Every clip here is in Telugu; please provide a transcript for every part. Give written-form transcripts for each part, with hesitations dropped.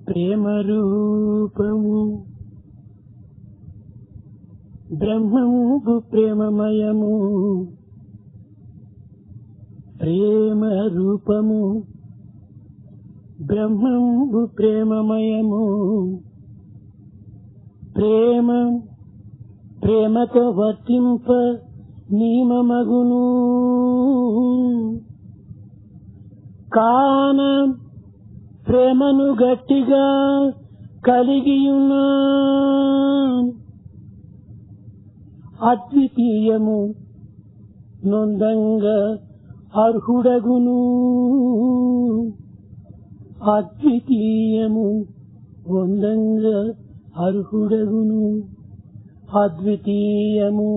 ప్రేమ రూపము బ్రహ్మము ప్రేమమయము ప్రేమ రూపము బ్రహ్మము ప్రేమమయము ప్రేమ ప్రేమతో వర్తింప నియమమగును కాన ప్రేమను గట్టిగా కలిగియున్న అద్వితీయము నొందంగా అర్హుడగును అద్వితీయము వందంగా అర్హుడగును అద్వితీయము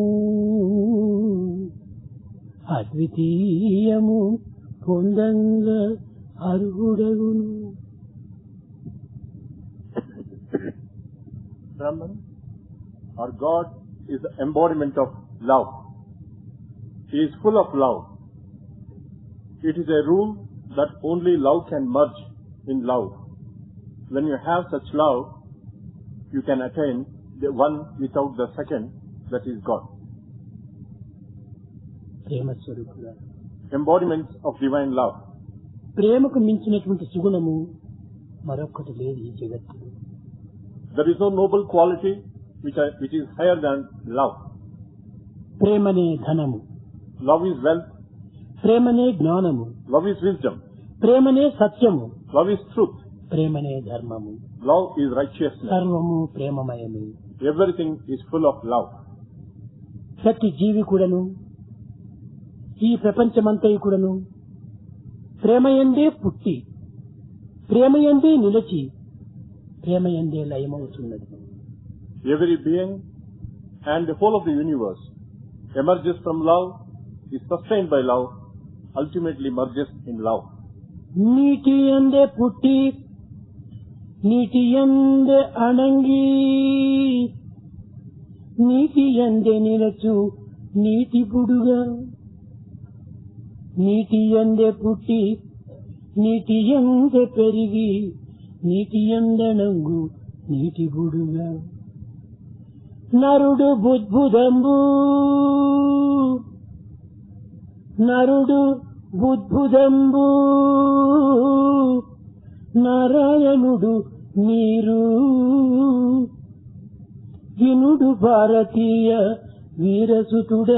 అద్వితీయము వందంగా అర్హుడగును. Brahman or God is the embodiment of love. He is full of love. It is a rule that only love can merge in love. When you have such love, you can attain the one without the second, that is God. Prema స్వరూపుడా, Embodiments of divine love. ప్రేమకు మించినటువంటి సుగుణము మరొకటి లేదు ఈ జగత్తులో. There is no noble quality which is higher than love. ప్రేమనే ధనము, Love is wealth. ప్రేమనే జ్ఞానము, Love is wisdom. ప్రేమనే సత్యము, Love is truth. ప్రేమనే ధర్మము. Love is righteousness. సర్వము ప్రేమమయమే. Everything is full of love. ప్రతి జీవి కూడాను, ఈ ప్రపంచమంతయు కూడాను ప్రేమయందే పుట్టి ప్రేమయందే నిలిచి ప్రేమయందే లయమవుతున్నది. Every being and the whole of the universe emerges from love, is sustained by love, ultimately merges in love. నీటి యందే పుట్టి నీటి యందే అణంగి నీటి యందే నిలచు నీటి బుడుగా నీటి యందే పుట్టి నీటి యందే పెరిగి నీటి యందనంగు నీటి బుడుగా నరుడు బుద్భుదంబు నరుడు బుద్భుదంబు నారాయణుడు నీరు వినుడు భారతీయ వీరసుతుడ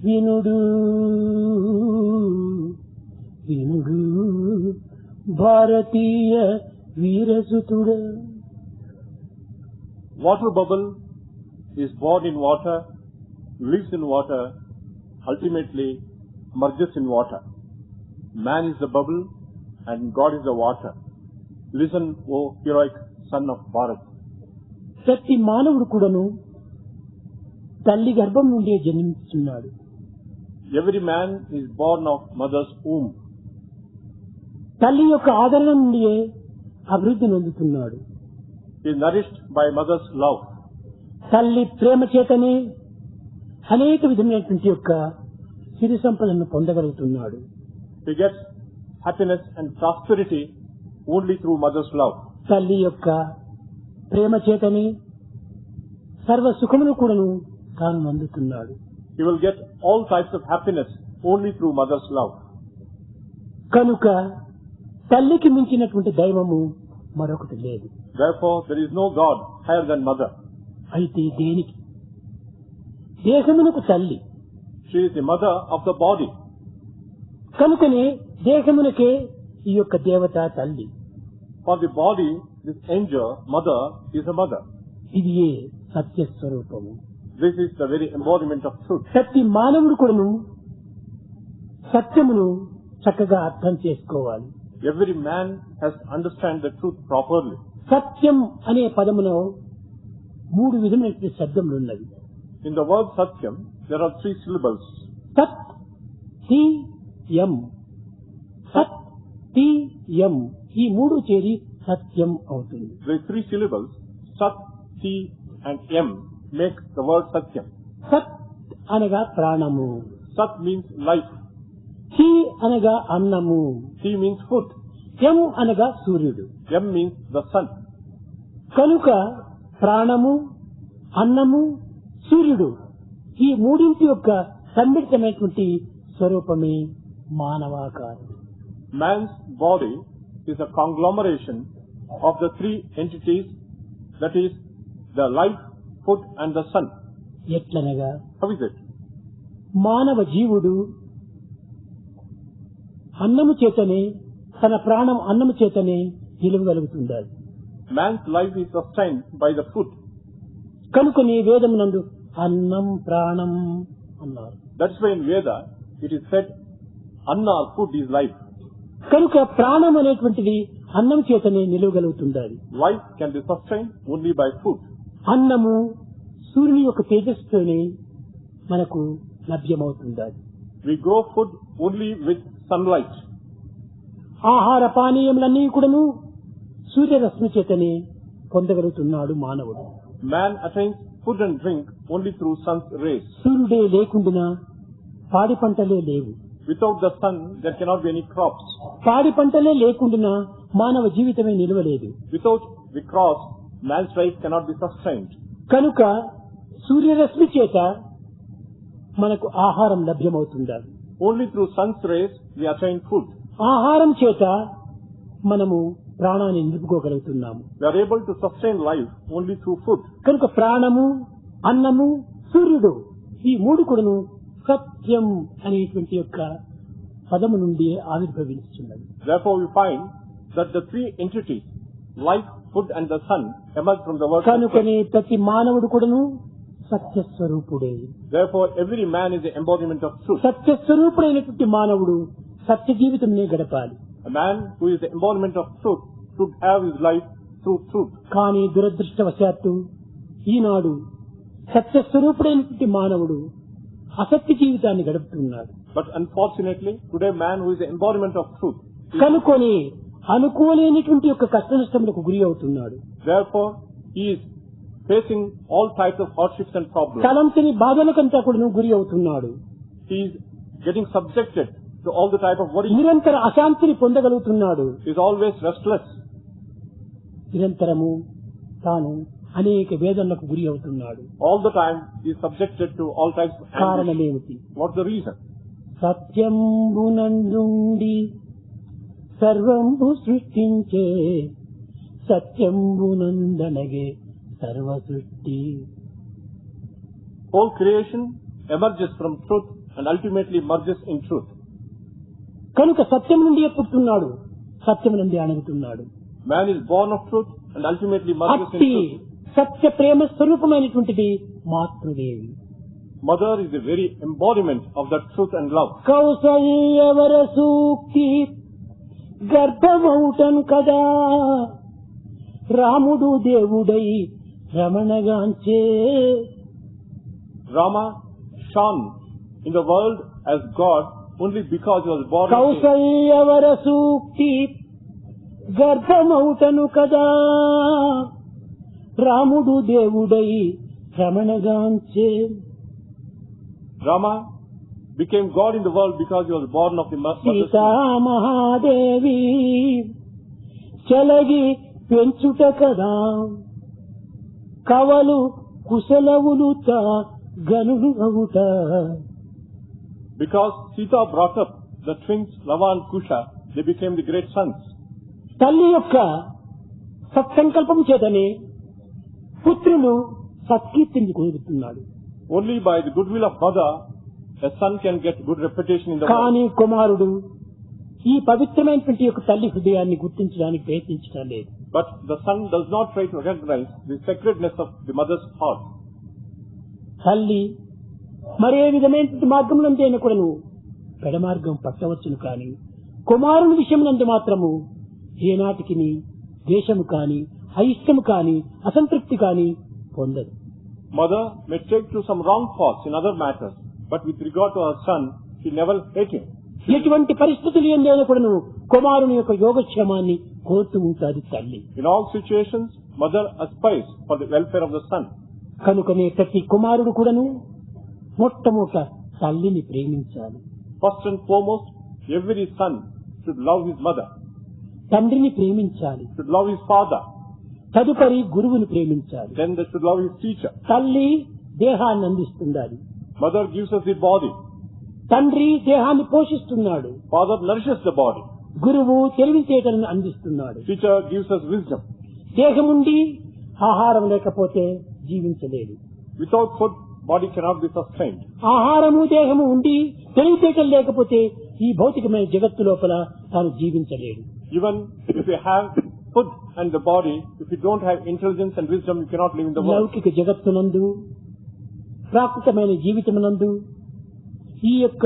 వినుడు వినుడు భారతీయ వీరసుతుడ. Water bubble is born in water, lives in water, ultimately merges in water. Man is the bubble and God is the water. Listen, O heroic son of Bharat. ప్రతి మానవుడు కూడాను తల్లి గర్భం నుండి జన్మిస్తున్నాడు. Every man is born of mother's womb. తల్లి యొక్క ఆదరణ నుండి అభివృద్ధి నొందుతున్నాడు. He is nourished by mother's love. తల్లి ప్రేమ చేతనే అనేక విధమైనటువంటి యొక్క సిరి సంపదను పొందగలుగుతున్నాడు. He gets happiness and prosperity only through mother's love. తల్లి యొక్క ప్రేమ చేతనే సర్వ సుఖమును కూడాను తాను అందుతున్నాడు. He will get all types of happiness only through mother's love. కనుక తల్లికి మించినటువంటి దైవము మరొకటి లేదు. Therefore, there is no God higher than mother. అయితే దేనికి? దేహమునకు తల్లి. She is the mother of the body. కనుకనే దేహమునకే ఈ యొక్క దేవత తల్లి. For the body, this angel, mother, is a mother. ఇది సత్యస్వరూపము. This is the very embodiment of truth. ప్రతి మానవుడు కూడాను సత్యమును చక్కగా అర్థం చేసుకోవాలి. Every man has to understand the truth properly. సత్యం అనే పదములో 3 విధమైన శబ్దములు ఉన్నవి. In the word Satyam, there are 3 syllables. సత్ తి యం. సత్ తి యం. ఈ 3 చేరి సత్యం అవుతుంది. The 3 syllables, Sat, Ti and Yam, make the word Satyam. సత్ అనగా ప్రాణము. Sat means life. తి అనగా అన్నము. Ti means food. యమ్ అనగా సూర్యుడు. Yam means the sun. కనుక ప్రాణము, అన్నము, సూర్యుడు ఈ మూడింటి యొక్క సమ్మిళితమైనటువంటి స్వరూపమే మానవాకారం. Man's body is a conglomeration of the three entities, that is the life, food and the sun. ఎట్లనగా How is it? మానవ జీవుడు అన్నము చేతనే, తన ప్రాణం అన్నము చేతనే నిలువగలుగుతుండాలి. Man's life is sustained by the food. కనుకనే వేదమునందు అన్నం ప్రాణం అన్నారు. That's why in Veda it is said, Anna, food is life. కనుక ప్రాణం అనేటువంటిది అన్నం చేతనే నిలువగలుగుతుండాలి. Life can be sustained only by food. అన్నము సూర్యుని యొక్క తేజస్సుతోనే మనకు లభ్యమవుతుండాలి. We grow food only with sunlight. ఆహార పానీయములన్నీ కూడాను సూర్యరశ్మి చేతనే పొందగలుగుతున్నాడు మానవుడు. Man attains food and drink only through sun's rays. సూర్యుడే లేకుండా పాడి పంటలే లేవు. Without the sun, there cannot be any crops. పాడి పంటలే లేకుండా మానవ జీవితమే నిలవలేదు. Without the crops, man's life cannot be sustained. కనుక సూర్యరశ్మి చేత మనకు ఆహారం లభ్యమవుతుండాలి. Only through sun's rays we attain food. ఆహారం చేత మనము ప్రాణాన్ని నిలుపుకోగలుగుతున్నాము. We are able to sustain life only through food. కనుక ప్రాణము, అన్నము, సూర్యుడు ఈ మూడు కూడాను సత్యం అనేటువంటి యొక్క పదము నుండి ఆవిర్భవించుతున్నది. Therefore we find that the three entities, life, food and the sun, emerge from the word Satya. కనుకనే ప్రతి మానవుడు కూడాను సత్యస్వరూపుడే. Therefore every man is the embodiment of truth. సత్యస్వరూపుడైనటువంటి మానవుడు సత్య జీవితంనే గడపాలి. A man who is the embodiment of truth should have his life through truth. కానీ దురదృష్టవశాత్తు ఈనాడు సత్యస్వరూపుడైనటువంటి మానవుడు అసత్య జీవితాన్ని గడుపుతున్నాడు. But unfortunately, today man who is the embodiment of truth, కనుకొని అనుకోలేనిటువంటి యొక్క కష్ట నష్టములకు గురి అవుతున్నాడు. therefore he is facing all types of hardships and problems. తలంతని బాధలకంతా కూడా గురి అవుతున్నాడు. He is getting subjected to all the type of worry. నిరంతర అశాంతిని పొందగలుగుతున్నాడు. He is always restless. నిరంతరము తాను అనేక వేదనలకు గురి అవుతున్నాడు. All the time he is subjected to all types of anguish. కారణమేమిటి? What's the reason? సత్యంబునందుండి సర్వంబు సృష్టించే సత్యంబునందనగే సర్వ సృష్టి. Whole creation emerges from truth and ultimately merges in truth. కనుక సత్యం నుండి పుట్టున్నాడు, సత్యం నుండి అణుగుతున్నాడు. Man is born of truth and ultimately merges in అట్టి truth. Satya Prema స్వరూపమైనటువంటిది మాతృదేవి. Mother is the very embodiment of that truth and love. కౌసల్యవర సూక్తి గర్భమౌటను కదా రాముడు దేవుడై రమణగాంచే. Rama shone in the world as God only because he was born of his. కౌసల్యవర సూక్తి గర్భమౌటను కదా రాముడు దేవుడై రమణగాంచే. Rama became God in the world because he was born of the mother's Sita womb. మహాదేవి చలగి పెంచుట కదా కవలు కుశలవులు గనులు అవుట. Because Sita brought up the twins Lava and Kusha, they became the great sons. తల్లి యొక్క సత్సంకల్పం చేతనే పుత్రులు సత్కీర్తిని కోరుతున్నాడు. Only by the goodwill of mother, a son can get good reputation in the కానీ world. కుమారుడు ఈ పవిత్రమైనటువంటి యొక్క తల్లి హృదయాన్ని గుర్తించడానికి ప్రయత్నించడం లేదు. But the son does not try to recognize the sacredness of the mother's heart. తల్లి మరే విధమైనటువంటి మార్గంలో అయినా కూడా నువ్వు పెడమార్గం పట్టవచ్చును. కానీ కుమారుని విషయమునందు మాత్రము ఏనాటికి దేశము కాని అయిష్టము కాని అసంతృప్తి కాని పొందదు. Mother may take to some wrong paths in other matters, but with regard to her son, she never hate him. ఎటువంటి పరిస్థితులు ఏందైనా కూడా నువ్వు కుమారుని యొక్క యోగక్షేమాన్ని కోరుతూ ఉంటుంది తల్లి. In all situations, mother aspires for the welfare of the son. కనుకనే ప్రతి కుమారుడు కూడాను మొట్టమొదట తల్లిని ప్రేమించాలి. First and foremost, every son should love his mother. తండ్రిని ప్రేమించాలి, should love his father. తదుపరి గురువుని ప్రేమించాలి. Then they should love his teacher. తల్లి దేహాన్ని అందిస్తుండాలి, Mother gives us the body. తండ్రి దేహాన్ని పోషిస్తున్నాడు, Father nourishes the body. గురువు తెలివితేటలను అందిస్తున్నాడు. Teacher gives us wisdom. దేహముండి ఆహారం లేకపోతే జీవించలేడు. Without food, body cannot be sustained. ఆహారము దేహము ఉండి తెలివితేటలు లేకపోతే ఈ భౌతికమైన జగత్తు లోపల తాను జీవించలేడు. Even if you have food and the body, if you don't have intelligence and wisdom, you cannot live in the world. లౌకిక జగత్తునందు ప్రాకృతమైన జీవితమునందు ఈ యొక్క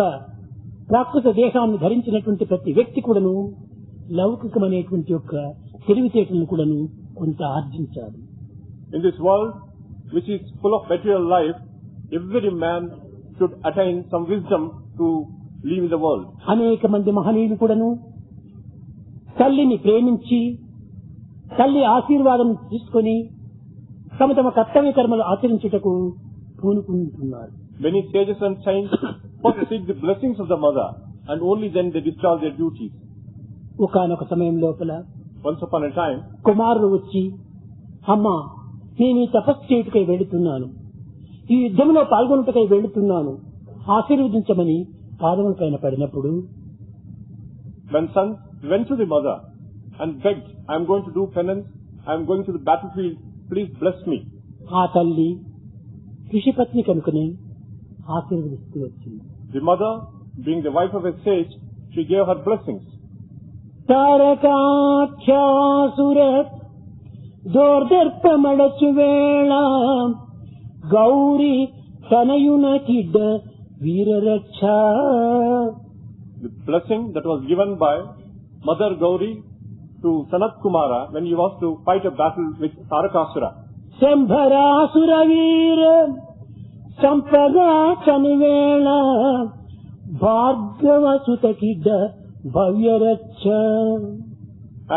ప్రాకృత దేహాన్ని ధరించినటువంటి ప్రతి వ్యక్తి కూడాను లౌకికమైనటువంటి యొక్క తెలివితేటలను కూడాను కొంత ఆర్జించాలి. In this world, which is full of material life, every man should attain some wisdom to live in the world. అనేక మంది మహనీయులు కూడాను తల్లిని ప్రేమించి తల్లి ఆశీర్వాదం తీసుకొని తమ తమ కర్తవ్య కర్మలు ఆచరించుటకు పూనుకుంటున్నారు. Many sages and saints first seek the blessings of the mother, and only then they discharge their duties. ఒకానొక సమయం లోపల Once upon a time, కుమారుడు వచ్చి, అమ్మా నేను ఈ తపస్సు చేయుటకై వెళుతున్నాను, ఈ యుద్ధంలో పాల్గొనుటకై వెళుతున్నాను, ఆశీర్వదించమని పాదముల పైన పడినప్పుడు when son went to the mother and begged, I am going to do penance, I am going to the battlefield, please bless me. ఆ తల్లి ఋషిపత్ని కనుకనే ఆశీర్వదిస్తూ వచ్చింది. The mother, being the wife of a sage, she gave her blessings. తారకాఖ్యాసుర దోర్దర్పమడచు వేళ Gauri తనయున కిడ్డ వీరరక్ష. The blessing that was given by Mother Gauri to Sanat Kumara when he was to fight a battle with Tarakasura. శంభరాసుర వీర సంపగా చనువేళ భార్గవ సుత కిడ్డ భవ్యరక్ష.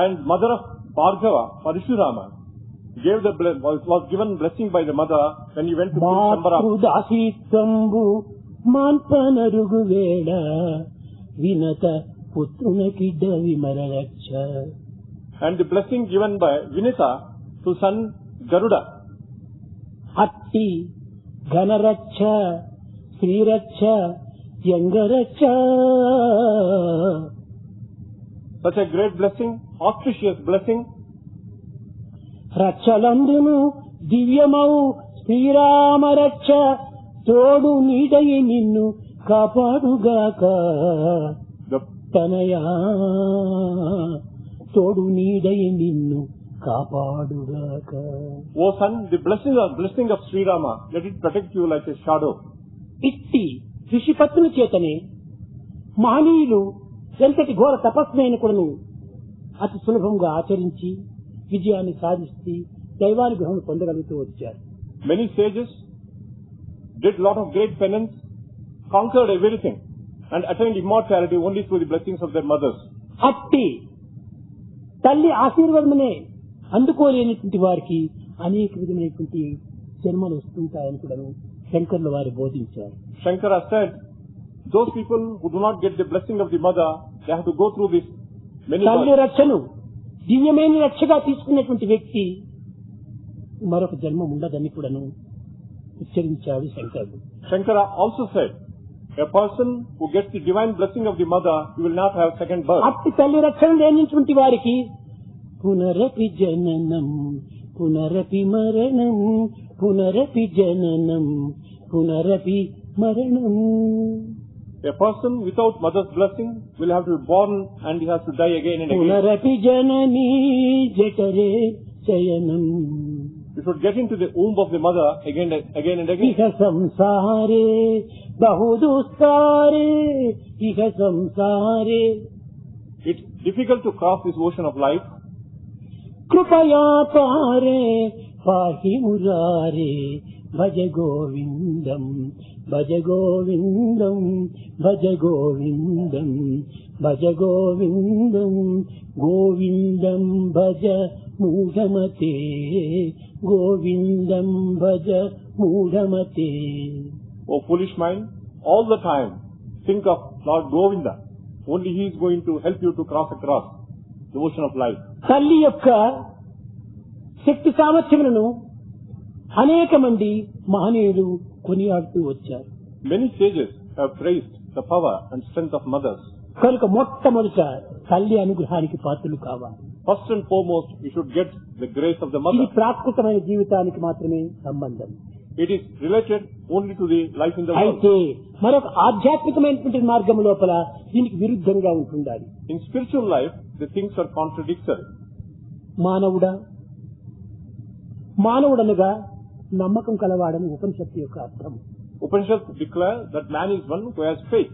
And mother of Bhargava, Parashurama, gave the was given blessing by the mother when he went to kill Shambhara. దాసీత్వంబు మాన్పనరుగు వేళ Vinata పుత్రున కిడ్డ విమరరక్ష. And the blessing given by Vinita to son Garuda. అట్టి ఘనరక్ష Sriraksha యంగరక్ష. Such a great blessing, auspicious blessing. రక్షలందును దివ్యమౌ శ్రీరామరక్ష తోడు నీడయి నిన్ను కాపాడుగాక. The తనయా తోడు నీడయి నిన్ను కాపాడుగాక. O son, the blessing of Sri Rama, let it protect you like a shadow. ఇట్టి ఋషిపత్తుల చేతనే మహనీయులు ఎంతటి ఘోర తపస్సునైన కూడాను అతి సులభంగా ఆచరించి విజయాన్ని సాధిస్తే దైవానుగ్రహం పొందగలుగుతూ వచ్చారు. Many sages did lot of great penance, conquered everything, and attained immortality only through the blessings of their mothers. అట్టి తల్లి ఆశీర్వాదమనే అందుకోలేనటువంటి వారికి అనేక విధమైనటువంటి జన్మలు వస్తుంటాయని కూడా శంకర్ల వారు బోధించారు. Shankara said, those people who do not get the blessing of the mother, they have to go through this many తల్లి births. రక్షను దివ్యమైన రక్షగా తీసుకున్నటువంటి వ్యక్తి మరొక జన్మ ఉండదని కూడాను ఉచ్చరించాడు శంకరుడు. Shankara also said, a person who gets the divine blessing of the mother, he will not have second birth. అట్టి తల్లి రక్షణ లేనిటువంటి వారికి పునరపి జననం పునరపి మరణం పునరపి జననం పునరపి మరణం. A person without mother's blessing will have to be born and he has to die again and again. పునరపి జననీ జఠరే శయనం. You should get into the womb of the mother again and again. ఇహ సంసారే బహుదుస్తారే ఇహ సంసారే. It's difficult to cross this ocean of life. కృపయా పారే పాహి మురారే భజ గోవిందం భజ గోవిందం భజ గోవిందం భజ గోవిందం గోవిందం భజ మూఢమతే గోవిందం భజ మూఢమతే. O foolish mind, all the time think of Lord Govinda. Only he is going to help you to cross across. the ocean of life. తల్లి యొక్క శక్తి సామర్థ్యములను అనేక మంది మహనీయులు కొనియాడుతూ వచ్చారు. Many sages have praised the power and strength of mothers. కనుక మొట్టమొదట తల్లి అనుగ్రహానికి పాత్రలు కావాలి. First and foremost, we should get the grace of the ఇది mother. ప్రాకృతమైన జీవితానికి మాత్రమే సంబంధం. It is related only to the life in the world. అయితే మరొక ఆధ్యాత్మికమైనటువంటి మార్గం లోపల దీనికి విరుద్ధంగా ఉంటుండాలి. In spiritual life, the things are contradictory. మానవుడనగా నమ్మకం కలవాడని ఉపనిషత్తు యొక్క అర్థం. Upanishads declare that man is one who has faith.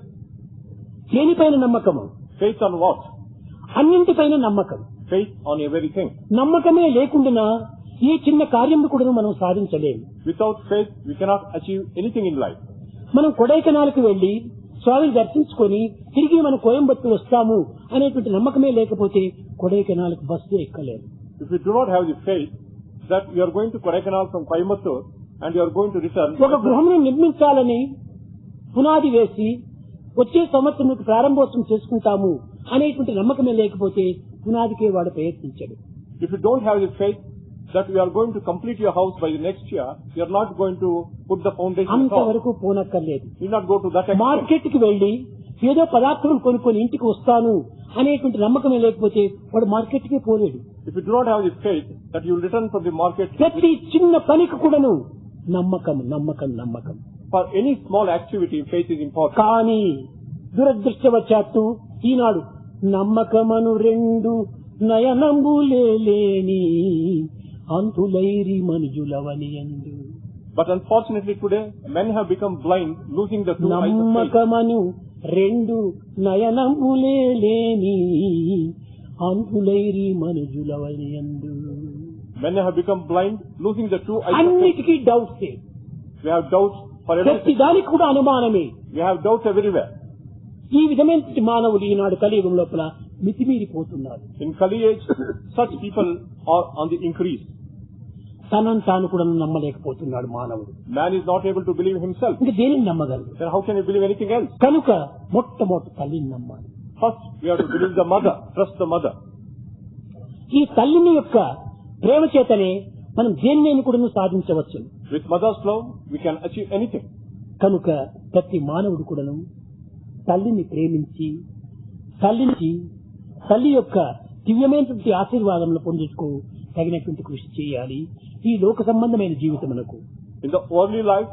దేనిపైన నమ్మకము? Faith on what? అన్నింటిపైన నమ్మకం. Faith on everything. నమ్మకమే లేకుండా ఈ చిన్న కార్యం కూడా మనం సాధించలేము. Without faith, we cannot achieve anything in life. మనం కొడైకెనాల్కి వెళ్లి స్వామిని దర్శించుకొని తిరిగి మనం కోయంబత్తూరు వస్తాము అనేటువంటి నమ్మకమే లేకపోతే కొడైకెనాల్కి bus ఎక్కలేము. If we do not have the faith that we are going to Kodaikanal from Coimbatore and you are going to return, ఒక గృహమును నిర్మించాలని పునాది వేసి వచ్చే సంవత్సరం ప్రారంభోత్సవం చేసుకుంటాము అనేటువంటి నమ్మకమే లేకపోతే పునాదికే వాడు ప్రయత్నించాడు. if you don't have the faith that you are going to complete your house by the next year, you are not going to put the foundation. అంతవరకు పోనక్కర్లేదు. You not go to that extent. Market కి వెళ్లి ఏదో పదార్థం కొనుక్కొని ఇంటికి వస్తాను అనేటువంటి నమ్మకమే లేకపోతే వాడు మార్కెట్ కి పోలేడు. If you do not have the faith that you will return from the market, ప్రతి చిన్న పనికి కూడాను నమ్మకం నమ్మకం నమ్మకం. for any small activity, faith is important. కానీ దురదృష్టవశాత్తు ఈనాడు నమ్మకమను రెండు నయనంబులేని అంతులైరి మనుజులవనియందు. But unfortunately today, men have become blind, losing the two eyes of faith. నమ్మకమను రెండు నయనంబులేని అంతులైరి మనుజులవనియందు. Men have become blind, losing the two eyes of faith. అన్నిటికీ doubts. We have doubts for ప్రతి everything. దానికి కూడా అనుమానమే. We have doubts everywhere. ఈ విధమైన మానవులు ఈనాడు కలియుగం లోపల మితిమీరిపోతున్నారు. In Kali age, such people are on the increase. తనను తాను కూడా నమ్మలేకపోతున్నాడు మానవుడు. Man is not able to believe himself. ఇంకా దేనిని నమ్మగలడు? Then how can he believe anything else? కనుక మొట్టమొదటి తల్లిని నమ్మాలి. First, we have to believe the mother, trust the mother. ఈ తల్లిని యొక్క ప్రేమ చేతనే మనం దేనిని కూడా సాధించవచ్చు. With mother's love, we can achieve anything. కనుక ప్రతి మానవుడు కూడాను తల్లిని ప్రేమించి తల్లి యొక్క దివ్యమైనటువంటి ఆశీర్వాదంలో పొందుటకు తగినటువంటి కృషి చేయాలి. ఈ లోక సంబంధమైన జీవితమునకు In the early life,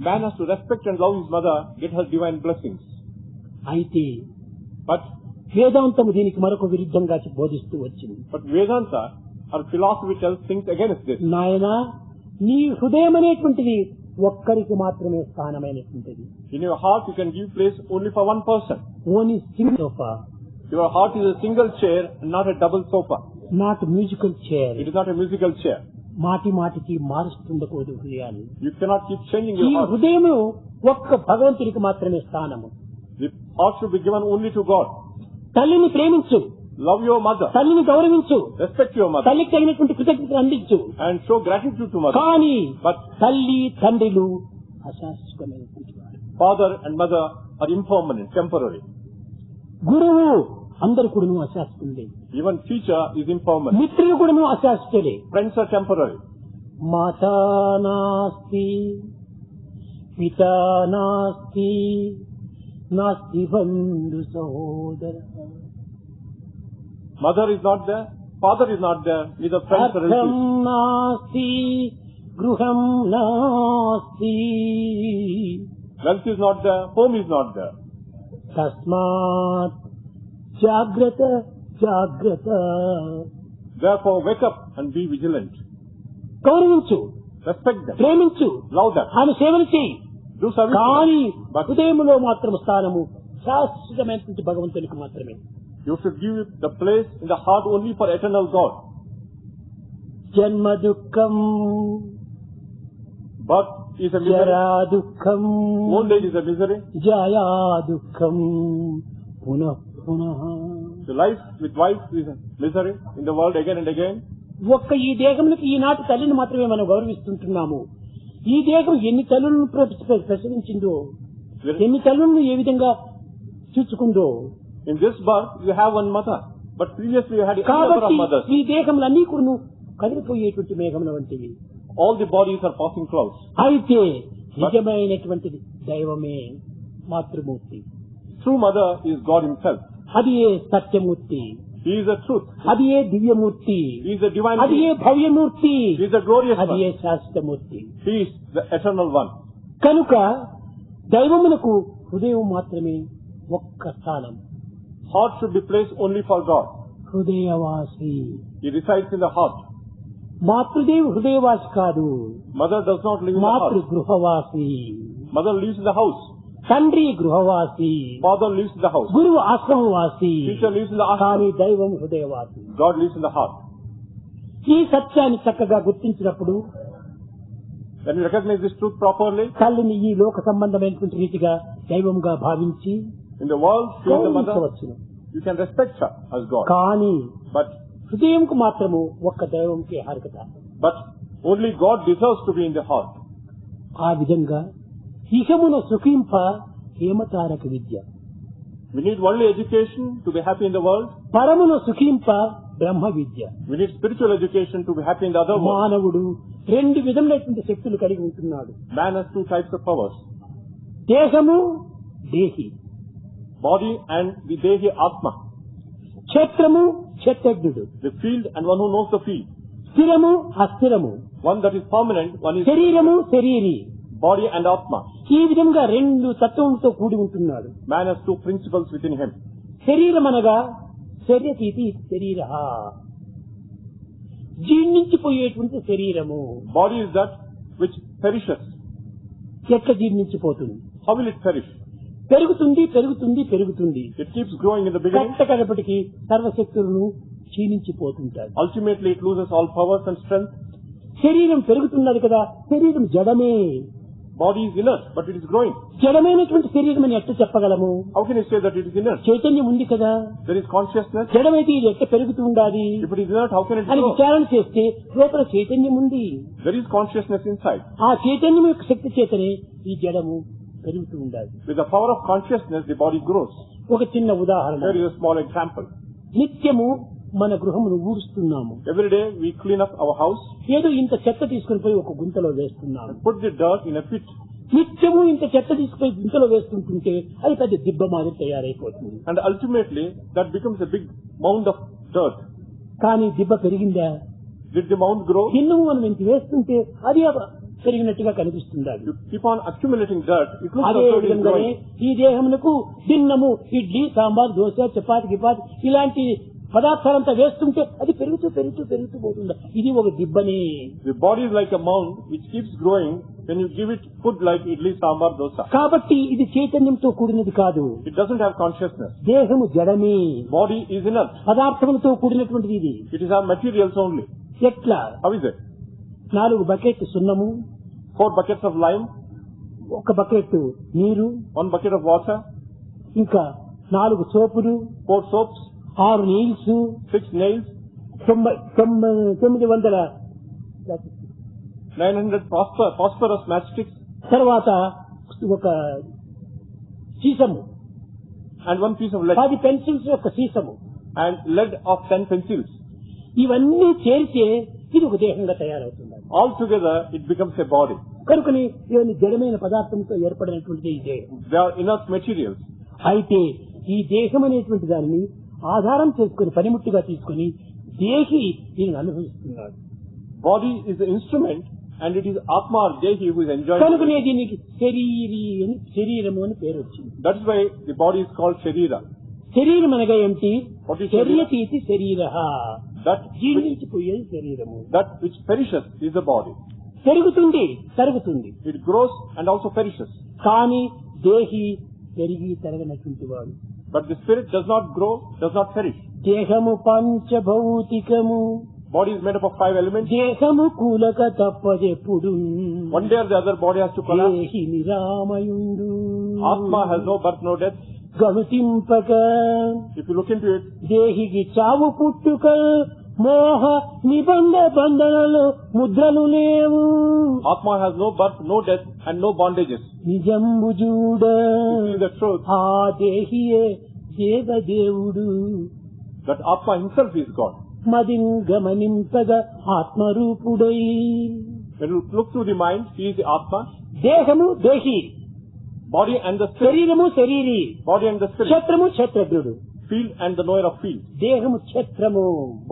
man has to respect and love his mother, get her divine blessings. అయితే But వేదాంతము దీనికి మరొక విరుద్ధంగా బోధిస్తూ వచ్చింది. Vedanta, our philosophy tells things against this. నాయనా, నీ హృదయం అనేటువంటిది ఒక్కరికి మాత్రమే స్థానమైనటువంటిది. In your heart, you can give place only for one person. Only single sofa. Your heart is a single chair and not a double sofa. Not musical chair. It is not a musical chair. మాటి మాటికి మారుస్తుండకూడదు హృదయాన్ని. You cannot keep changing ఈ your heart. హృదయము ఒక్క భగవంతునికి మాత్రమే స్థానము. The heart should be given only to God. తల్లిని ప్రేమించు, Love your mother. తల్లిని గౌరవించు, Respect your mother. తల్లికి తగినటువంటి కృతజ్ఞతలు అందించు. And show gratitude to mother. కానీ But తల్లి తండ్రులు అశాశ్వతమైనటువంటి వారు. father and mother are impermanent, temporary. గురువు అందరు కూడాను అశాశ్వతులే. Even teacher is impermanent. మిత్రులు కూడాను అశాశ్వతులే. Friends are temporary. మాతా నాస్తి, పితా నాస్తి, నాస్తి బంధు సహోదర. Mother is not there, father is not there, neither friends or అర్థం relatives. నాస్తి, గృహం నాస్తి, Wealth is not there, home is not there. తస్మాత్ జాగ్రత్త జాగ్రత్త. Therefore, wake up and be vigilant. గౌరవించు, Respect them. ప్రేమించు, Love them. ఆమె సేవలు చేయి. Do service to కానీ them. But హృదయంలో మాత్రం స్థానము శాశ్వతమైనటువంటి భగవంతునికి మాత్రమే. you should give the place in the heart only for eternal God. జన్మ దుఃఖం, Birth is a misery. జరా దుఃఖం, Old age is a misery. జయా దుఃఖం పునః పునః. The life with wife is a misery in the world again and again. ఒక్క ఈ దేహంలోకి ఈనాటి తల్లిని మాత్రమే మనం గౌరవిస్తుంటున్నాము. ఈ దేహం ఎన్ని తల్లులను ప్రసవించిందో, ఎన్ని తల్లులను ఏ విధంగా చూచుకుందో. In this birth, you have one mother. But previously you had a number of కాబట్టి mothers. ఈ దేహములన్నీ కూడా కదిలిపోయేటువంటి మేఘముల వంటివి. All the bodies are passing clouds. అయితే నిజమైనటువంటిది దైవమే మాతృమూర్తి. True mother is God himself. అది ఏ Satyamurthy, He is the truth. అది ఏ దివ్యమూర్తి, He is the divine అది ఏ being. భవ్యమూర్తి, He is the glorious అది ఏ one. శాశ్వతమూర్తి. He is the eternal one. కనుక దైవమునకు హృదయం మాత్రమే ఒక్క స్థానం. Heart should be placed only for God. హృదయవాసి. He resides in the heart. మాతృదేవి హృదయవాసి కాదు, Mother does not live in the మాతృ house. గృహవాసి. Mother lives in the house. తండ్రి గృహవాసి, Father lives in the house. గురువు ఆశ్రమవాసి, Teacher lives in the కానీ ashram. దైవం హృదయవాసి. God lives in the heart. ఈ సత్యాన్ని చక్కగా గుర్తించినప్పుడు When we recognize this truth properly, తల్లిని ఈ లోక సంబంధమైనటువంటి రీతిగా దైవంగా భావించి in the world, see the mother, గౌరవించవచ్చును. you can respect her as God. కానీ But హృదయంకు మాత్రము ఒక్క దైవంకే అర్హత. but only God deserves to be in the heart. ఆ విధంగా ఇహమున సుఖింప హేమతారక విద్య, We need worldly education to be happy in the world. పరమున సుఖింప Brahma Vidya. We need spiritual education to be happy in the other world. మానవుడు రెండు విధములైనటువంటి శక్తులు కలిగి ఉంటున్నాడు. Man has two types of powers. దేహము, దేహి. Body and the Dehi Atma. క్షేత్రము, క్షేత్రజ్ఞుడు. The field and one who knows the field. స్థిరము, అస్థిరము. One that is permanent, one is శరీరము, శరీరి. body and Atma. ఈ విధంగా రెండు తత్వంతో కూడి ఉంటున్నాడు. Man has two principles within him. శరీరం అనగా శరీరతీతి శరీర, జీర్ణించిపోయేటువంటి శరీరము. Body is that which perishes. ఎట్లా జీర్ణించిపోతుంది? How will it perish? పెరుగుతుంది, పెరుగుతుంది, పెరుగుతుంది. It keeps growing in the beginning. కట్టకడపటికి సర్వశక్తులను క్షీణించిపోతుంటారు. Ultimately it loses all powers and strength. శరీరం పెరుగుతున్నది కదా, శరీరం జడమే. Body is inert, but it is growing. జడమైనటువంటి శరీరం అని ఎట్లా చెప్పగలము? How can you say that it is inert? చైతన్యం ఉంది కదా. There is consciousness. జడమైతే ఇది ఎట్లా పెరుగుతూ ఉండాలి If it is inert, how can it అని grow? విచారణ చేస్తే లోపల చైతన్యం ఉంది. There is consciousness inside. ఆ చైతన్యం యొక్క శక్తి చేతనే ఈ జడము పెరుగుతూ ఉండాలి. With the power of consciousness, the body grows. ఒక చిన్న ఉదాహరణ. Here is a small example. నిత్యము మన గృహమును ఊడుస్తున్నాము. Every day we clean up our house, ఏదో ఇంత చెత్త తీసుకుని పోయి ఒక గుంతలో వేస్తున్నాము. put the dirt in a pit, నిత్యము ఇంత చెత్త తీసుకుపోయి గుంతలో వేస్తుంటుంటే అది పెద్ద దిబ్బ మాదిరి తయారైపోతుంది. and ultimately that becomes a big mound of dirt. కానీ దిబ్బ పెరిగిందా? Did the mound grow? భిన్నము మనం ఇంత వేస్తుంటే అది పెరిగినట్టుగా కనిపిస్తుంది. You keep on accumulating dirt, it looks అదే as though it is విధంగానే growing. ఈ దేహమునకు భిన్నము ఇడ్లీ, సాంబార్, దోశ, చపాతి, గిపాతి ఇలాంటి పదార్థాలంతా వేస్తుంటే అది పెరుగుతూ పెరుగుతూ పెరుగుతూ పోతుంది. ఇది ఒక దిబ్బని. The body is like a mound which keeps growing when you give it food like idli, sambar, dosa. కాబట్టి ఇది చైతన్యంతో కూడినది కాదు. It doesn't have consciousness. దేహము జడమే, Body is inert. పదార్థములతో కూడినటువంటిది. ఇది It is our materials only. ఎట్లా? How is it? 4 బకెట్ సున్నము, 4 buckets of lime, 1 బకెట్ నీరు, 1 bucket of water, ఇంకా 4 సోపులు, 4 soaps, 6 nails, 6 nails, 900 phosphorus matchsticks, తర్వాత ఒక సీసము, and 1 piece of lead, 10 pencils యొక్క సీసము. and lead of 10 pencils. ఇవన్నీ చేరితే ఇది ఒక దేహంగా తయారవుతుంది. All together it becomes a body. కనుకని ఇవన్నీ జడమైన పదార్థంతో ఏర్పడినటువంటి ఈ దేహం. They are inert materials. అయితే ఈ దేహం అనేటువంటి దానిని ఆధారం చేసుకుని పనిముట్టుగా తీసుకుని దేహి దీనిని అనుభవిస్తున్నాడు. Body is the instrument and it is Atma or Dehi who is enjoying కనుకనే it. దీనికి శరీరము అని పేరు వచ్చింది. That's why the body is called Sharira. శరీరం అనగా ఏమిటి? What is శరీరతీతి శరీర, That జీర్ణించిపోయేది శరీరము. which perishes is the body. పెరుగుతుంది, తరుగుతుంది. It grows and also perishes. కానీ దేహి పెరిగి తరగనటువంటి వాడు. But the spirit does not grow, does not perish. దేహము పంచభౌతికము, Body is made up of 5 elements. దేహము కూలక తప్పదెప్పుడు. One day or the other body has to collapse. దేహి నిరామయుండు, Atma has no birth, no death. గణుతింపక If you look into it, దేహికి చావు పుట్టుక మోహ నిబంధ బంధనలు ముద్రలు లేవు. Atma has no birth, no death and no bondages. నిజంబు చూడ To see the truth, ఆ దేహియే దేవదేవుడు. That Atma himself is God. మదింగమనింపగా ఆత్మరూపుడై. When you look through the mind, he is the Atma. దేహము దేహి, Body and the spirit. శరీరము శరీరి, Body and the spirit. క్షేత్రము క్షేత్రజ్ఞుడు. Field and the knower of field. దేహము క్షేత్రము,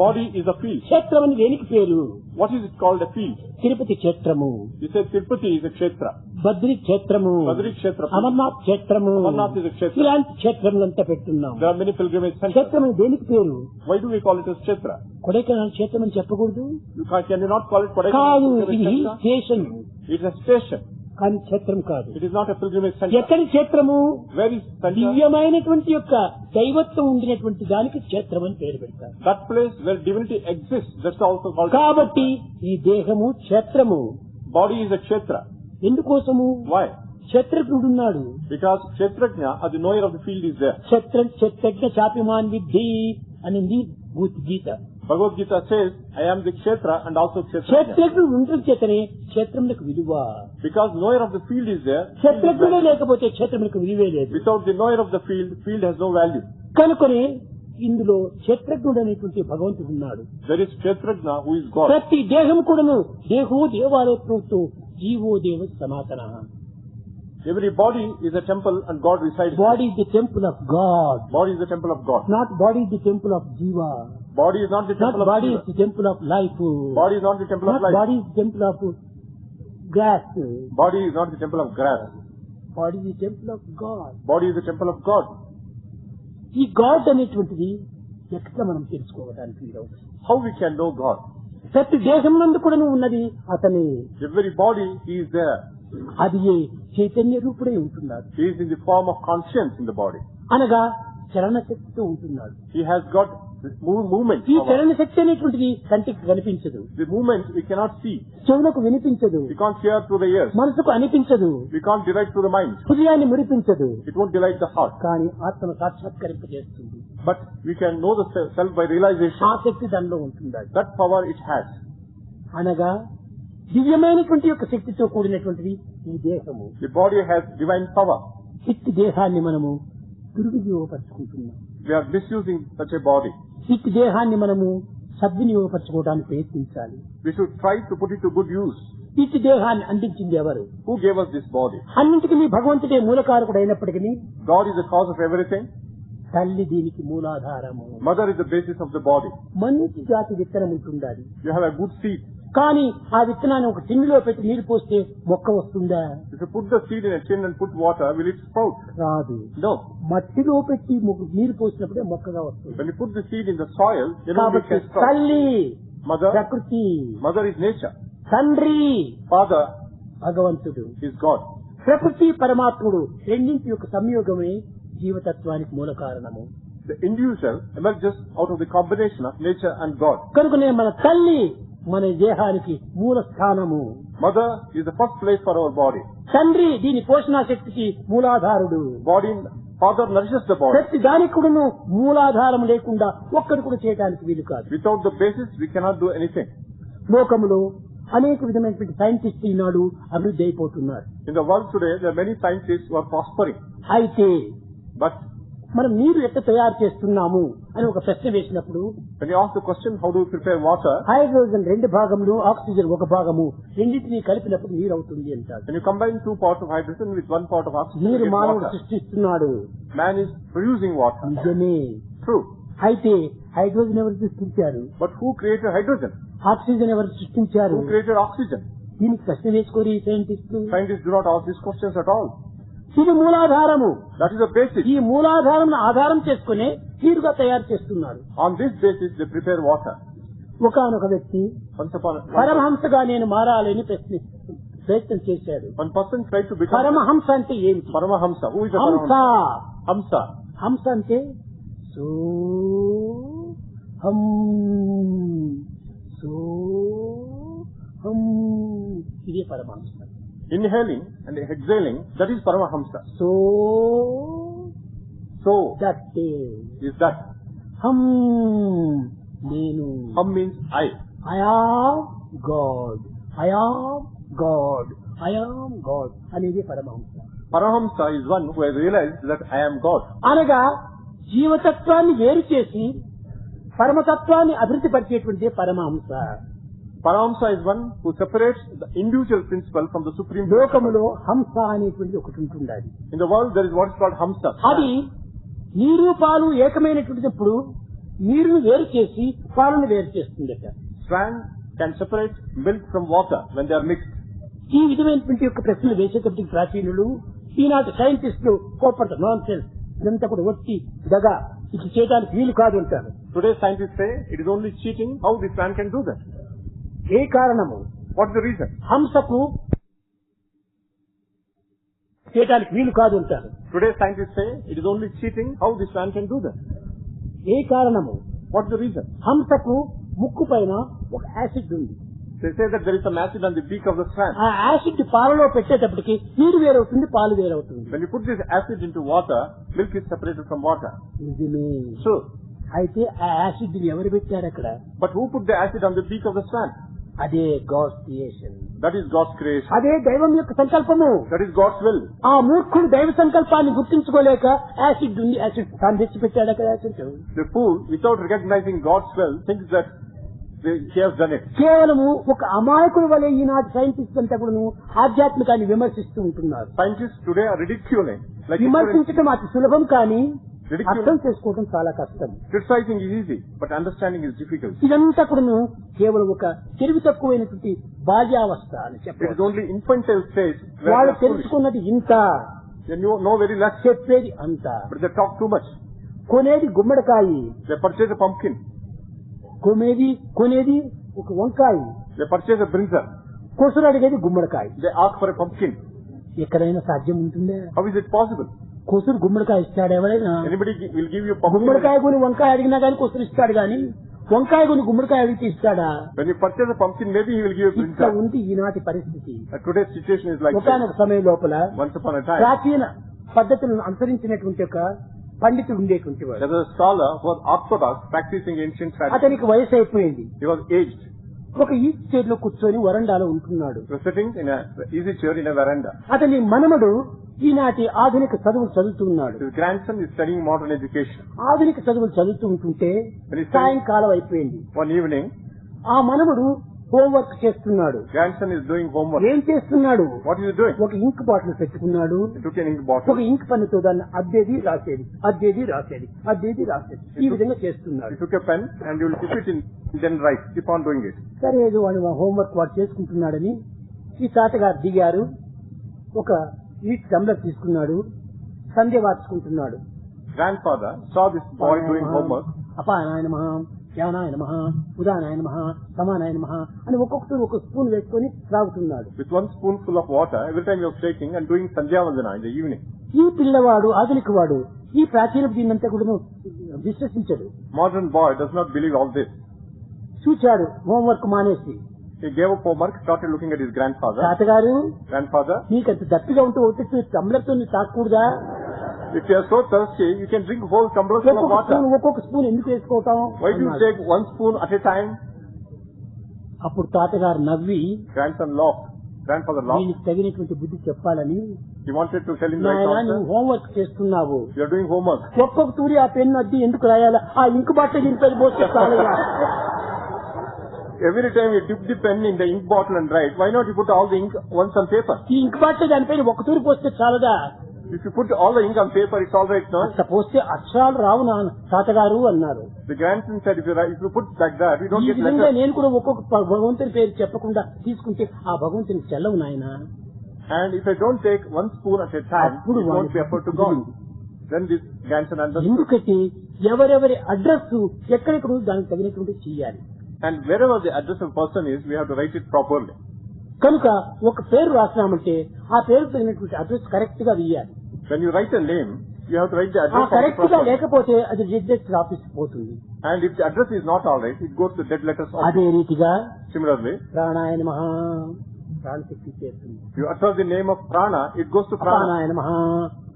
Body is a field. క్షేత్రమని దేనికి పేరు? What is it called a field? Tirupati క్షేత్రము, You said Tirupati is a kshetra. Badri క్షేత్రము, Badri kshetra. అమర్నాథ్ క్షేత్రము, Amarnath is a kshetra. ఇలాంటి క్షేత్రములంతా పెట్టున్నాం. There are many pilgrimage centers. క్షేత్రమని దేనికి పేరు? Why do we call it as kshetra? Kodaikanal క్షేత్రం అని చెప్పకూడదు? Can you not call it కాదు, Kodaikanal ఇది pilgrimage center? Station, It is a station. కానీ క్షేత్రం కాదు. It is not a pilgrimage center. ఎక్కడి క్షేత్రము? Where is center? దివ్యమైనటువంటి యొక్క దైవత్వం ఉండినటువంటి దానికి క్షేత్రం అని పేరు పెడతారు. That place where divinity exists, that's also called. కాబట్టి ఈ దేహము క్షేత్రము. Body is a kshetra. ఎందుకోసము? Why? క్షేత్రజ్ఞుడున్నాడు. Because kshetrajna, or the knower of the field, is there. క్షేత్రజ్ఞ చాపిమాన్ విద్ధి అనింది గీత. Bhagavad Gita says, I am the kshetra and also kshetrajna. క్షేత్రజ్ఞుడు ఉండటం చేతనే క్షేత్రములకు విలువ. Because knower of the field is there. క్షేత్రజ్ఞుడే లేకపోతే క్షేత్రములకు విలువే లేదు. Without the knower of the field, field has no value. కనుకొని ఇందులో క్షేత్రజ్ఞుడు అనేటువంటి భగవంతుడు ఉన్నాడు. There is kshetrajna who is God. ప్రతి దేహం కూడాను దేహో దేవాలయంతో జీవో దేవ సనాతన. Every body is a temple and God resides. Body is the temple of God. Body is the temple of God. Not body is the temple of jiva. Body is not the Not temple of body Shiva. is the temple of life. Body is not the temple Not of life. body is the temple of grass. Body is not the temple of grass. Body is the temple of God. Body is the temple of God. ఈ గాడ్ అనేటువంటిది ఎక్కడ మనం తెలుసుకోవడానికి వీలవుతుంది? How we can know God? ప్రతి దేశం నందు కూడా ఉన్నది అతని. Every body, he is there. అది చైతన్య రూపుడై ఉంటున్నాడు. He is in the form of conscience in the body. అనగా చలన శక్తితో ఉంటున్నాడు. He has got movement. ఈ చలన శక్తి అనేటువంటిది కంటికి కనిపించదు. The movement we cannot see. చెవులకు వినిపించదు. We can't hear through the ears. మనసుకు అనిపించదు. We can't delight through the mind. హృదయాన్ని మురిపించదు. It won't delight the heart. కానీ ఆత్మను సాక్షాత్కరింపజేస్తుంది. But we can know the self by realization. ఆ శక్తి దానిలో ఉంటున్నాడు. That power it has. అనగా దివ్యమైనటువంటి యొక్క శక్తితో కూడినటువంటిది ఈ దేహము. The body has divine power. ఇట్టి దేహాన్ని మనము దుర్వినియోగపరుచుకుంటున్నాం. We are misusing such a body. ఇట్టి దేహాన్ని మనము సద్వినియోగపరచుకోవడానికి ప్రయత్నించాలి. We should try to put it to good use. ఇట్టి దేహాన్ని అందించింది ఎవరు? Who gave us this body? అన్నింటికి భగవంతుడే మూలకారకుడు అయినప్పటికీ God is the cause of everything. తల్లి దీనికి మూలాధారము. Mother is the basis of the body. మంచి జాతి విత్తనం ఉంటుండాలి. You have a good seed. కానీ ఆ విత్తనాన్ని ఒక టిన్నులో పెట్టి నీరు పోస్తే మొక్క వస్తుందా? If you put the seed in a tin and put water, will it sprout? రాదు. No. మట్టిలో పెట్టి నీరు పోసినప్పుడే మొక్కగా వస్తుంది. When you put the seed in the soil, then only it కాబట్టి can sprout. తల్లి Mother, ప్రకృతి, mother is nature. తండ్రి Father భగవంతుడు. is God. ప్రకృతి పరమాత్ముడు రెండింటి యొక్క సంయోగమే జీవతత్వానికి మూల కారణము. The individual emerges out of the combination of nature and God. కనుకనే మన తల్లి మన దేహానికి మూల స్థానము. Mother is the first place for our body. తండ్రి దీని పోషణ శక్తికి మూలాధారుడు. Father nourishes the body. ప్రతి దానికి కూడా మూలాధారం లేకుండా ఒక్కడు కూడా చేయడానికి వీలు కాదు. Without the basis, we cannot do anything. లోకములో అనేక విధమైనటువంటి సైంటిస్టులు ఈనాడు అభివృద్ధి అయిపోతున్నారు. In the world today, there are many scientists who are prospering. అయితే But మనం నీరు ఎట్లా తయారు చేస్తున్నాము అని ఒక ప్రశ్న వేసినప్పుడు, when you ask the question, how do we prepare water? Hydrogen 2 భాగములు, ఆక్సిజన్ 1 భాగము, రెండింటినీ కలిపినప్పుడు నీరు అవుతుంది అంటారు. When you combine 2 parts of hydrogen with 1 part of oxygen, నీరు you get మానవుడు water. సృష్టిస్తున్నాడు. Man is producing water. నిజమే. True. అయితే హైడ్రోజన్ ఎవరు సృష్టించారు? But who created hydrogen? Oxygen ఎవరు సృష్టించారు? Who created oxygen? దీనికి ప్రశ్న వేసుకోరు ఈ సైంటిస్టులు. Scientists do not ask these questions at all. ఇది మూలాధారము. That is the basis. ఈ మూలాధారం ఆధారం చేసుకుని నీరుగా తయారు చేస్తున్నారు. On this basis, they prepare water. ఒకనొక వ్యక్తి Once upon a పరమహంసగా నేను మారాలని ప్రయత్నం చేశాడు. one person tried to become Paramahamsa అంటే ఏమిటి? Paramahamsa. Who is a హంస. Paramahamsa? Hamsa. హంస అంటే సో హం సో హం, ఇదే Paramahamsa. Inhaling and exhaling, that is Paramahamsa. So that is that. హం నేను. Hum means I. I am God. I am God. I am God అనేది Paramahamsa. Paramahamsa is one who has realized that I am God. అనగా జీవతత్వాన్ని వేరు చేసి పరమతత్వాన్ని అభివృద్ధి పరిచేటువంటి Paramahamsa. Paramahamsa is one who separates the individual principle from the supreme principle. లోకములో హంస అనేటువంటి ఒకటి ఉంటుండాలి. In the world there is what is called Hamsa. అది నీరు పాలు ఏకమైనటువంటిప్పుడు నీరును వేరు చేసి పాలను వేరు చేస్తుందట. Swan can separate milk from water when they are mixed. ఈ విధమైనటువంటి యొక్క ప్రశ్నలు వేసేటప్పటికి ప్రాచీనులు ఈనాటి సైంటిస్టులు కోపడతారు. నాన్ సెన్స్, ఇదంతా కూడా ఒట్టి దగా, ఇది చేయడానికి వీలు కాదు అంటారు. Today scientists say it is only cheating. How the swan can do that? ఏ కారణము? What is the reason? హంసకు చేయడానికి వీలు కాదు అంటారు. Today scientists say it is only cheating. How the swan can do that? ఏ కారణము? What is the reason? హంసకు ముక్కు పైన ఒక యాసిడ్ ఉంది. They say that there is some acid on the beak of the swan. ఆ యాసిడ్ పాలలో పెట్టేటప్పటికి నీరు వేరవుతుంది, పాలు వేరవుతుంది. When you put this acid into water, milk is separated from water. నిజమే. So, అయితే ఆ యాసిడ్ ఎవరు పెట్టారు అక్కడ? but who put the acid on the beak of the swan? అదే God's creation. That is God's creation. అదే దైవం యొక్క సంకల్పము. That is God's will. ఆ మూర్ఖుడు దైవ సంకల్పాన్ని గుర్తించుకోలేక యాసిడ్ ఉంది, యాసిడ్ తాను తెచ్చి పెట్టాడు అక్కడ acid. The fool, without recognizing God's will, thinks that he has done it. కేవలము ఒక అమాయకుడి వలె ఈనాటి సైంటిస్ట్ అంతా కూడా ఆధ్యాత్మికాన్ని విమర్శిస్తూ ఉంటున్నారు. Scientists today are ridiculing. Like విమర్శించడం అతి సులభం, కానీ ridiculing. అర్థం చేసుకోవడం చాలా కష్టం. Criticizing is easy, but understanding is difficult. ఇదంతా కూడా కేవలం ఒక తెలివి తక్కువైనటువంటి బాల్యావస్థ అని It is చెప్పారు. only infantile stage where వాళ్ళు they are foolish. తెలుసుకున్నది ఇంత, They know very less, చెప్పేది అంత. but they talk too much. కొనేది గుమ్మడికాయి, They purchase a pumpkin. కొనేది ఒక వంకాయ, They purchase a brinjal. కొసురు అడిగేది గుమ్మడికాయ. They ask for a pumpkin. ఎక్కడైనా సాధ్యం ఉంటుందా? How is it possible? కొసురు గుమ్మడికాయ ఇస్తాడు ఎవరైనా? Anybody will give you pumpkin. గుమ్మడికాయ కొని వంకాయ అడిగినా కానీ కొసురు ఇస్తాడు, కానీ వంకాయ కొని గుమ్మడికాయ అడిగితే ఇస్తాడా? When you purchase a pumpkin, maybe he will give you a ఇట్లా brinjal. ఉంది ఈనాటి పరిస్థితి. Today's situation is like ఒకనొక this. సమయం లోపల Once upon a time, ప్రాచీన పద్ధతులను అనుసరించినటువంటి ఒక పండితుడు ఉండేటువంటి వాడు. there was a scholar who was orthodox, practicing ancient tradition. అతనికి వయసు అయిపోయింది. He was aged. ఒక ఈస్ట్ చైర్ లో కూర్చొని వరండాలో ఉంటున్నాడు. He was sitting in a easy chair in a veranda. అతని మనమడు ఈనాటి ఆధునిక చదువులు చదువుతున్నాడు. His grandson is studying modern education. ఆధునిక చదువులు చదువుతూ ఉంటుంటే సాయంకాలం అయిపోయింది. One evening, ఆ మనవడు హోంవర్క్ చేస్తున్నాడు. grandson is doing homework. ఏం చేస్తున్నాడు? What is he doing? ఒక ఇంక్ బాటిల్ పెట్టుకున్నాడు. He took an ink ఒక bottle. ఇంక్ పన్నుతో దాన్ని అద్దేది రాసేది, ఈ విధంగా చేస్తున్నాడు. He took a pen and you will keep it in, then write. Keep on doing it. సరే ఏదో వాడు హోంవర్క్ వాడు చేసుకుంటున్నాడని ఈ తాతగారు దిగారు. ఒక నీటి టంబ్లర్ తీసుకున్నాడు, సంధ్య వార్చుకుంటున్నాడు. Grandfather saw this boy doing homework. అపానాయ నమః, యానాయ నమః, ఉదానాయ నమః, సమానాయ నమః అని ఒక్కొక్కరు ఒక స్పూన్ వేసుకొని త్రాగుతున్నాడు. With one spoonful of water, every time he was taking and doing Sandhya Vandana in the evening. ఈ పిల్లవాడు ఆధునిక వాడు ఈ ప్రాచీన దీన్నంతా కూడా విశ్వసించడు. Modern boy does not believe all this. చూచాడు హోంవర్క్ మానేసి. He gave up homework, started looking at his grandfather. తాతగారు, Grandfather, నీకంత దప్పిగా ఉంటూ ఒకటి టంబ్లర్ తో తాకూడదా? if you are so thirsty, you can drink whole tumbler full of water. ఒక్కొక్క స్పూన్ ఎందుకు వేసుకోవటం? Why do you take one spoon at a time? అప్పుడు తాతగారు నవ్వి Grandson laughed. Grandfather laughed. దీనికి తగినటువంటి బుద్ధి చెప్పాలని, He wanted to tell him right నాయనా answer. నువ్వు హోంవర్క్ చేస్తున్నావు, You are doing homework. ఒక్కొక్క తూరి ఆ పెన్ను అద్ది ఎందుకు రాయాలా? ఆ ఇంకు బాట దీనిపైన పోస్తే చాలుగా. Every time you dip the pen in the ink bottle and write, why not you put all the ink once on paper? ఈ ఇంకు బాట దానిపైన ఒక తూరి పోస్తే చాలుగా. If you put all the ink on paper, it's all right, no? అంత పోస్తే అక్షరాలు రావు నా తాతగారు అన్నారు. The grandson said, if you put like that, you don't ఈ get విధంగా letters. నేను కూడా ఒక్కొక్క భగవంతుని పేరు చెప్పకుండా తీసుకుంటే ఆ భగవంతునికి చెల్లవు నాయన. And if I don't take one spoon at a time, అప్పుడు it won't be effort to God. Then this grandson understood. ఎందుకంటే ఎవరెవరి అడ్రస్ ఎక్కడెక్కడ దానికి తగినటువంటి చెయ్యాలి. And wherever the address of a person is, we have to write it properly. కనుక ఒక పేరు రాసినామంటే ఆ పేరు తగినటువంటి అడ్రస్ కరెక్ట్ గా వేయాలి. When you write a name, you have to write the ఆ address కరెక్ట్ గా properly. లేకపోతే అది రిజిస్టర్ ఆఫీస్ పోతుంది. And if the address is not all right, it goes to dead letters office. అదే రీతిగా Similarly, ప్రాణాయ నమః ప్రాణశక్తి చేస్తుంది. you utter the name of prana, it goes to prana. అపానాయ నమః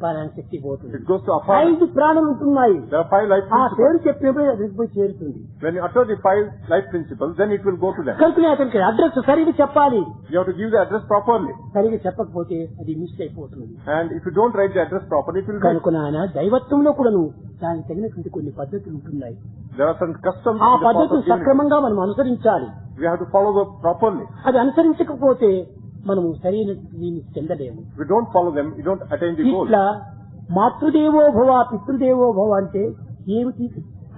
ప్రాణశక్తి పోతుంది. It goes to apana. 5 ప్రాణులు ఉంటున్నాయి. There are 5 life ఆ principles. పేరు చెప్పినప్పుడు అది పోయి చేరుతుంది. When you utter the 5 life principles, then it will go to them. కనుక అతనికి అడ్రస్ సరిగా చెప్పాలి. You have to give the address properly. సరిగా చెప్పకపోతే అది మిస్ అయిపోతుంది. And if you don't write the address properly, it will miss. కనుక నాయన దైవత్వంలో కూడాను దానికి తగినటువంటి కొన్ని పద్ధతులు ఉంటున్నాయి. There are some customs ఆ in the path పద్ధతులు of giving. సక్రమంగా మనం అనుసరించాలి. We have to follow them properly. అది అనుసరించకపోతే మనము సరైన దీన్ని చెందలేము. If we don't follow them, we don't attain the goal. ఇట్లా మాతృదేవో భవ పితృదేవో భవ అంటే ఏమిటి?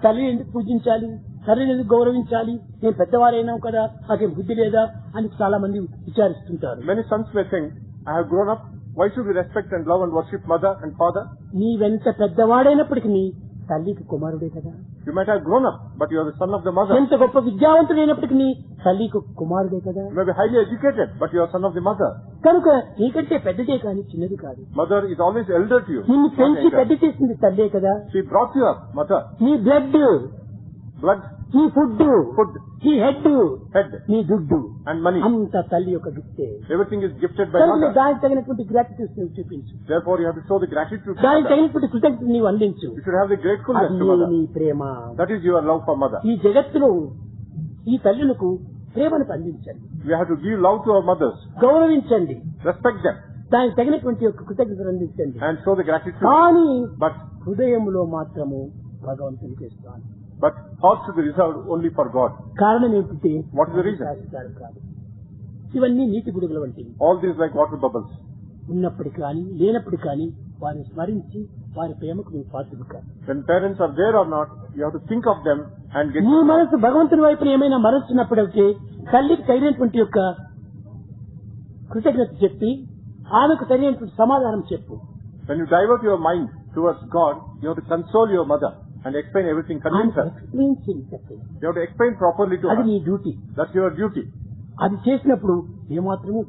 తల్లిని ఎందుకు పూజించాలి, తల్లిని ఎందుకు గౌరవించాలి, నేను పెద్దవారైనా కదా నాకేం బుద్ధి లేదా అని చాలా మంది విచారిస్తుంటారు. Many sons may think, I have grown up, why should we respect and love and worship mother and father? నీవెంత పెద్దవాడైనప్పటికీ తల్లికి కుమారుడే కదా. You might have grown up, but you are the son of the mother. ఎంత గొప్ప విద్యావంతుడైనప్పటికీ తల్లికి కుమారుడే కదా. You may be highly educated, but you are son of the mother. కనుక నీకంటే పెద్దదే కానీ చిన్నది కాదు. Mother is always elder to you. నిన్ను not పెంచి younger. పెద్ద చేసింది తల్లే కదా. She brought you up, mother. నీ బ్లడ్, Blood, నీ ఫుడ్, food, నీ హెడ్, head, నీ దుడ్డు and money. అంత తల్లి యొక్క గిఫ్టే. Everything is gifted by కనుక mother. దానికి తగినటువంటి గ్రాటిట్యూడ్ నువ్వు చూపించు, Therefore, you have to show the gratitude to దానికి mother. తగినటువంటి కృతజ్ఞత నీవు అందించు. You should have the gratefulness అది to mother. నీ ప్రేమ. That is your love for mother. ఈ జగత్తులో ఈ తల్లులకు ప్రేమను అందించండి, We have to give love to our mothers, గౌరవించండి, respect them, దానికి తగినటువంటి యొక్క కృతజ్ఞతను అందించండి. and show the gratitude. కానీ But హృదయంలో మాత్రము భగవంతునికి ఇస్తాను. heart should be reserved only for God. కారణం ఏమిటంటే What is the reason? శాస్త్రాలు కాదు, ఇవన్నీ నీటి బుడుగుల వంటివి. All these like water bubbles. ఉన్నప్పటికి కానీ లేనప్పుడు కానీ వారిని స్మరించి వారి ప్రేమకు నువ్వు పాత్రుడు కాదు. When parents are there or not, you have to think of them and get. నీ మనసు భగవంతుని వైపు ఏమైనా మరచినప్పుడైతే తల్లికి తగినటువంటి యొక్క కృతజ్ఞత చెప్పి ఆమెకు తగినటువంటి సమాధానం చెప్పు. When you divert your mind towards God, you have to console your mother and explain everything. Convince her. Explain చేయి చెప్పు. You have to explain properly to అది her. నీ డ్యూటీ. That's your duty. అది చేసినప్పుడు ఏమాత్రము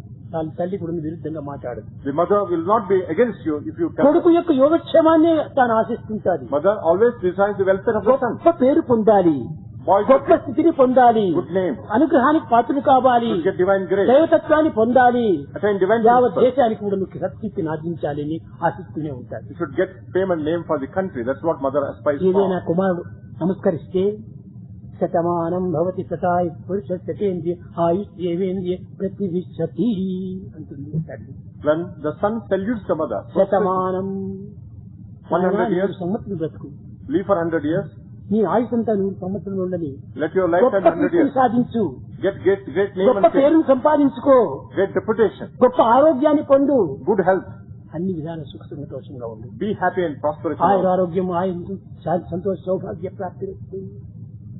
తల్లి కూడా విరుద్ధంగా మాట్లాడదు. The mother will not be against you if you tell her. కొడుకు యొక్క యోగక్షేమాన్ని తాను ఆశిస్తుంటాది. Mother always desires the welfare of the son. గొప్ప పేరు పొందాలి, Boys గొప్ప should స్థితిని పొందాలి, get good name, అనుగ్రహానికి పాత్రలు కావాలి, should get divine grace, దైవతత్వాన్ని పొందాలి, attain divine యావత్ principle. దేశానికి కూడా నువ్వు సత్కీర్తిని ఆర్జించాలని ఆశిస్తూనే ఉంటాడు. You should get fame and name for the country. That's what mother aspires ఏదైనా for. కుమారుడు నమస్కరిస్తే శతమానం భవతి శతాయు పురుష శతేంద్రియ ఆయుష్ దేవేంద్రియ ప్రతిష్టతి అంటుంది తల్లి. When the son salutes the mother, Shatamanam 100 years, సంవత్సరం బ్రతుకు, live for 100 years, నీ ఆయుష్ అంతా 100 సంవత్సరాలు ఉండని, let your lifetime గొప్ప 100 కీర్తిని years, సాధించు, get great name గొప్ప and fame, పేరును సంపాదించుకో, great reputation, గొప్ప ఆరోగ్యాన్ని పొందు, good health, అన్ని విధాల సుఖ సంతోషంగా ఉండు, be happy and prosperous. ఆయుర ఆరోగ్యం ఆయు సంతోష సౌభాగ్య ప్రాప్తి.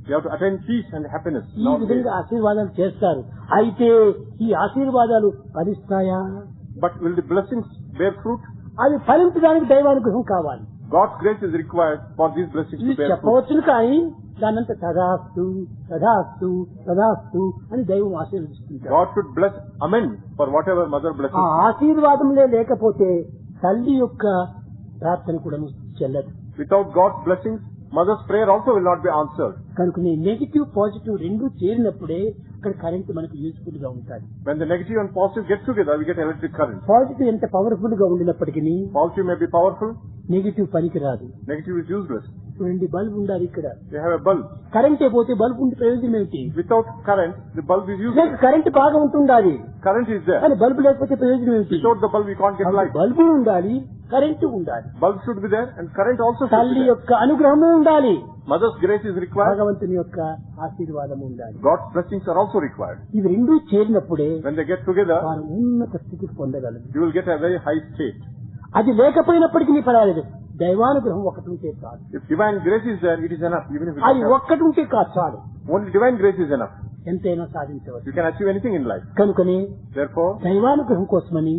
You have to attain peace and happiness. ఈ Not విధంగా ఆశీర్వాదాలు చేస్తారు. అయితే ఈ ఆశీర్వాదాలు ఫలిస్తాయా? but will the blessings bear fruit? అది ఫలించడానికి దైవానుగ్రహం కావాలి. God's grace is required for these blessings ఇది to bear fruit. చెప్పవచ్చును కానీ దానంతా తదాస్తు తదాస్తు తదాస్తు అని దైవం ఆశీర్వదిస్తుంటారు. God should bless amen for whatever mother ఆ blesses. ఆశీర్వాదంలో లేకపోతే తల్లి యొక్క ప్రార్థన కూడా చెల్లదు. Without God's blessings, mother's prayer also will not be answered. కనుక నెగిటివ్ పాజిటివ్ రెండు చేరినప్పుడే అక్కడ కరెంట్ మనకు యూజ్ఫుల్ గా ఉంటుంది. When the negative and positive get together, we get electric current. Positive ఎంత పవర్ఫుల్ గా ఉండినప్పటికీ Positive may be powerful, negative పనికి రాదు. negative is useless. చూడండి, బల్బ్ ఉండాలి ఇక్కడ, You have a bulb. Current అయిపోతే బల్బ్ ఉంటే ప్రయోజనం ఏమిటి? Without current, the bulb is లేక useless. కరెంట్ బాగా ఉంటుండాలి Current is there. కానీ బల్బు లేకపోతే ప్రయోజనం ఏమిటి? Without the bulb, we can't get light. Bulb ఉండాలి, కరెంటు ఉండాలి, Bulb should be there and current also should be తల్లి there. యొక్క అనుగ్రహము ఉండాలి, Mother's grace is required. భగవంతుని యొక్క ఆశీర్వాదం ఉండాలి. God's blessings are also required. ఇవి రెండు చేరినప్పుడే When they get together, వారు ఉన్నత స్థితికి పొందగలరు. you will get a very high state. అది లేకపోయినప్పటికీ పర్వాలేదు, దైవానుగ్రహం ఒకటి ఉంటే చాలు. If divine grace is there, it is enough. Even if అది it is ఒక్కటి ఉంటే కాదు చాలు, only divine grace is enough. ఎంతైనా సాధించవచ్చు. You can achieve anything in life. కనుకనే Therefore, దైవానుగ్రహం కోసమని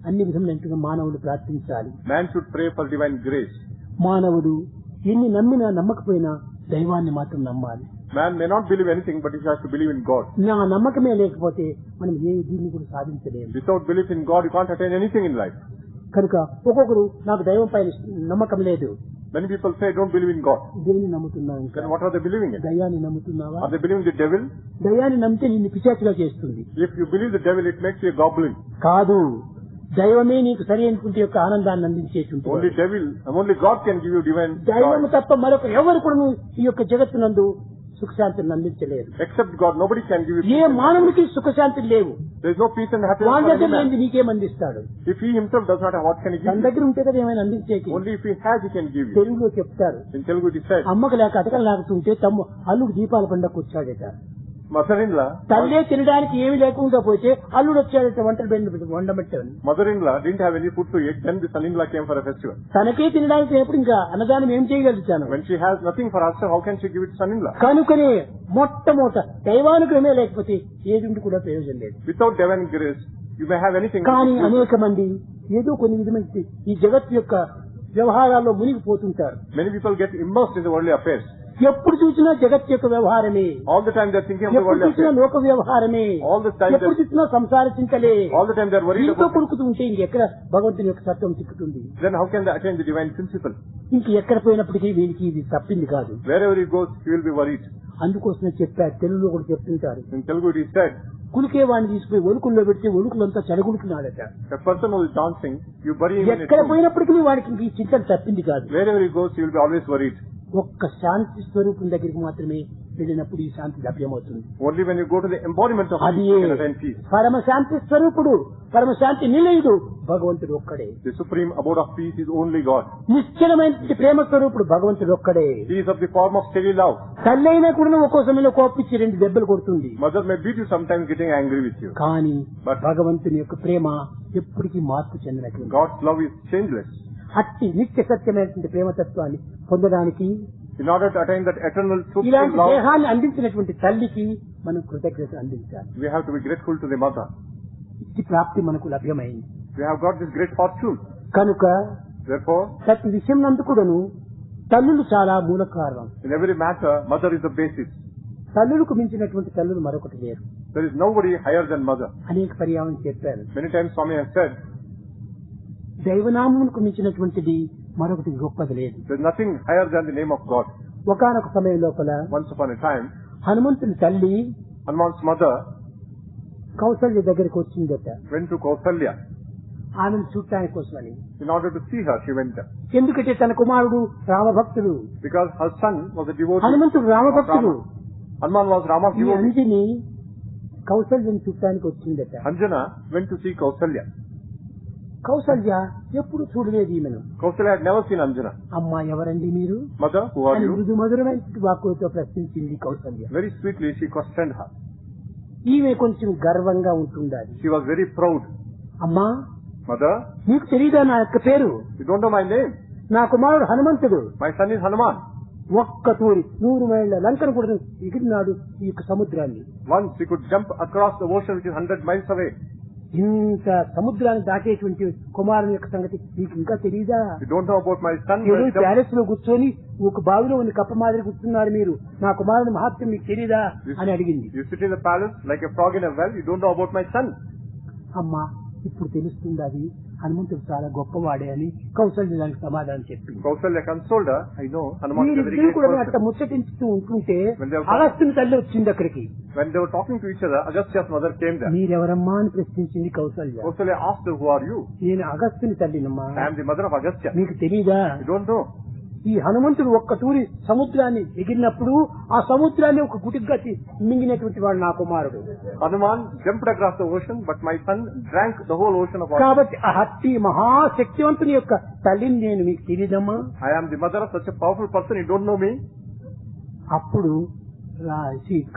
అన్ని విధములైన మానవులు ప్రార్థించాలి. man should pray for divine grace. మానవుడు ఎన్ని నమ్మినా నమ్మకపోయినా దైవాన్ని మాత్రం నమ్మాలి. Man may not believe anything, but he has to believe in God. నా నమ్మకమే లేకపోతే మనం ఏ దీన్ని కూడా సాధించలేము. Without belief in God, you can't attain anything in life. కనుక ఒక్కొక్కరు నాకు దైవం పైన నమ్మకం లేదు, Many people say, don't believe in God. దేనిని నమ్ముతున్నావు? Then what are they believing in? దయ్యాన్ని నమ్ముతున్నావా? Are they believing the devil? దయ్యాన్ని నమ్మితే నిన్ను పిశాచిగా చేస్తుంది. If you believe the devil, it makes you a goblin. కాదు, దైవమే నీకు సరి అయినటువంటి యొక్క ఆనందాన్ని అందించేటువంటి Only devil, only God can give you divine దైవం joy. తప్ప మరొక ఎవరు కూడా ఈ యొక్క జగత్తునందు సుఖశాంతిని అందించలేరు. Except God, nobody can give you A peace and మానవుడికి సుఖశాంతి లేవు. happiness. There is no peace and happiness వాళ్ళ for దగ్గర any man. లేనిది నీకేం అందిస్తాడు? If he himself does not have, what can he give తన you? దగ్గర ఉంటే కదా ఏమైనా అందించేకి. Only if he has, he can give you. తెలుగులో చెప్తారు, In Telugu it is said, అమ్మకు లేక అటకలు లాగుతుంటే అల్లుడు దీపాల పండుగకు వచ్చాడట. mother-in-law తల్లే తినడానికి ఏమి లేకుండా పోతే అల్లుడు వచ్చాడట వంటలు వండబెట్టాను. mother-in-law didn't have any food to eat, then the son-in-law came for a festival. తనకే తినడానికి ఎప్పుడు ఇంకా అన్నదానం ఏం చేయగలుగుతాను? When she has nothing for herself, how can she give it to son-in-law? కనుకనే మొట్టమొదట దైవానుగ్రహమే లేకపోతే ఏది కూడా ప్రయోజనం లేదు. Without divine grace, you may have anything. కానీ అనేక మంది ఏదో కొన్ని విధమైన ఈ జగత్తు యొక్క వ్యవహారాల్లో మునిగిపోతుంటారు. Many people get immersed in the worldly affairs. ఎప్పుడు చూసినా జగత్ యొక్క వ్యవహారమే, All the time they are thinking of the ఎప్పుడు worldly చూసినా affairs. లోక వ్యవహారమే, All the time ఎప్పుడు చూసినా సంసార చింతలే. All the time they are worried దీంతో about. కొడుకుతూ ఉంటే ఇంకెక్కడ భగవంతుని యొక్క సత్యం చిక్కుతుంది? Then how can they attain the divine principle? ఇంక ఎక్కడ పోయినప్పటికీ వీరికి ఇది తప్పింది కాదు. Wherever he goes, he will be worried. అందుకోసమే చెప్పారు, తెలుగులో కూడా చెప్తుంటారు, In Telugu it is said, కులికే వాడిని తీసుకుపోయి ఒలుకుల్లో పెడితే ఒలుకులంతా చెడగొడుకున్నాడట. a person who is dancing, you bury him in a ఎక్కడ tomb. పోయినప్పటికీ వాడికి ఇంక ఈ చింతలు తప్పింది కాదు. Wherever he goes, he will be always worried. ఒక్క శాంతి స్వరూపం దగ్గరికి మాత్రమే వెళ్ళినప్పుడు ఈ శాంతి లభ్యమవుతుంది. Only when you go to the embodiment of peace, అది you can attain peace. పరమ శాంతి స్వరూపుడు, పరమ శాంతి నిలయుడు భగవంతుడు ఒక్కడే. The supreme abode of peace is only God. నిశ్చలమైన ప్రేమ స్వరూపుడు భగవంతుడు ఒక్కడే. He is of the form of steady love. తల్లైనా కూడా ఒక్కో సమయంలో కోపిచ్చి 2 దెబ్బలు కొడుతుంది. Mother may beat you sometimes, getting angry with you. కానీ But భగవంతుని యొక్క ప్రేమ ఎప్పటికీ మార్పు చెందినటువంటి God's love is changeless. అట్టి నిత్య సత్యమైనటువంటి ప్రేమతత్వాన్ని పొందడానికి In order to attain that eternal truth in ఇలాంటి love, దేహాన్ని అందించినటువంటి తల్లికి మనం కృతజ్ఞత అందించాలి. we have to be grateful to the mother. ఇట్టి ప్రాప్తి మనకు లభ్యమైంది. We have got this great fortune. కనుక Therefore, ప్రతి విషయం నందు కూడాను తల్లులు చాలా మూల కారణం. in every matter, mother is the basis. తల్లులకు మించినటువంటి తల్లులు మరొకటి లేరు. There is nobody higher than mother. అనేక పర్యాయం చెప్పారు. Many times Swami has said, దైవనామమునకు మించినటువంటిది మరొకటి గొప్పది లేదు. there is nothing higher than the name of God. ఒకానొక సమయం లోపల Once upon a time, హనుమంతుని తల్లి Hanuman's mother కౌసల్య దగ్గరికి వచ్చిందట. went to Kausalya. ఆమెను చూడటానికి కోసమని. In order to see her, she went there. ఎందుకంటే తన కుమారుడు రామభక్తుడు, Because her son was a devotee. హనుమంతుడు రామభక్తుడు. Hanuman was Rama's ఈ devotee. అంజని కౌసల్యను చూడటానికి వచ్చిందట. Anjana went to see Kausalya. Kaushalya ఎప్పుడు చూడలేదు ఈమెను. Kausalya had never seen Anjana. అమ్మా ఎవరండి మీరు Mother, who are అని you? మృదు మధురమైన వాక్కులతో ప్రశ్నించింది Kaushalya. Very sweetly she questioned her. ఈమె కొంచెం గర్వంగా ఉంటుండాలి. She was very proud. అమ్మా Mother, నీకు తెలియదా నా యొక్క పేరు? you don't know my name. నా కుమారుడు హనుమంతుడు. My son is Hanuman. ఒక్క తూరి 100 మైళ్ళ లంకను కూడా ఎగిరినాడు ఈ యొక్క సముద్రాన్ని. Once he could jump across the ocean which is 100 miles away. ఇంత సముద్రాన్ని దాటేటువంటి కుమారుని యొక్క సంగతి నీకు ఇంకా తెలియదా? You don't know about my son. ఏదో who has jumped- ప్యాలెస్ లో కూర్చొని ఒక బావిలో ఉన్న కప్ప మాదిరి కూర్చున్నారు మీరు, నా కుమారుని మహత్యం మీకు తెలియదా అని అడిగింది. You sit in the palace like a frog in a well. You don't know about my son. అమ్మా ఇప్పుడు తెలుస్తుంది అది హనుమంతుడు చాలా గొప్పవాడే అని కౌసల్య దానికి సమాధానం చెప్పింది. Kausalya consoled her. I know Hanuman is a very మీరిద్దరు great కూడా person. అట్లా ముచ్చటించుతూ ఉంటుంటే When they were- అగస్త్యుని తల్లి వచ్చింది అక్కడికి. When they were talking to each other, Agastya's mother came there. మీరెవరమ్మా అని ప్రశ్నించింది Kaushalya. Kausalya asked her, who are you? నేను అగస్త్యుని తల్లినమ్మా, I am the mother of Agastya. మీకు తెలీదా? You don't know. ఈ హనుమంతుడు ఒక్క తూరి సముద్రాన్ని ఎగిరినప్పుడు ఆ సముద్రాన్ని ఒక గుటిగా మింగినటువంటి వాడు నా కుమారుడు. Hanuman jumped across the ocean, but my son drank the whole ocean of water. కాబట్టి ఆ హత్తి మహాశక్తివంతుని యొక్క తల్లిని నేను మీకు తెలియదమ్మా. I am the mother of such a powerful person. You don't know me. అప్పుడు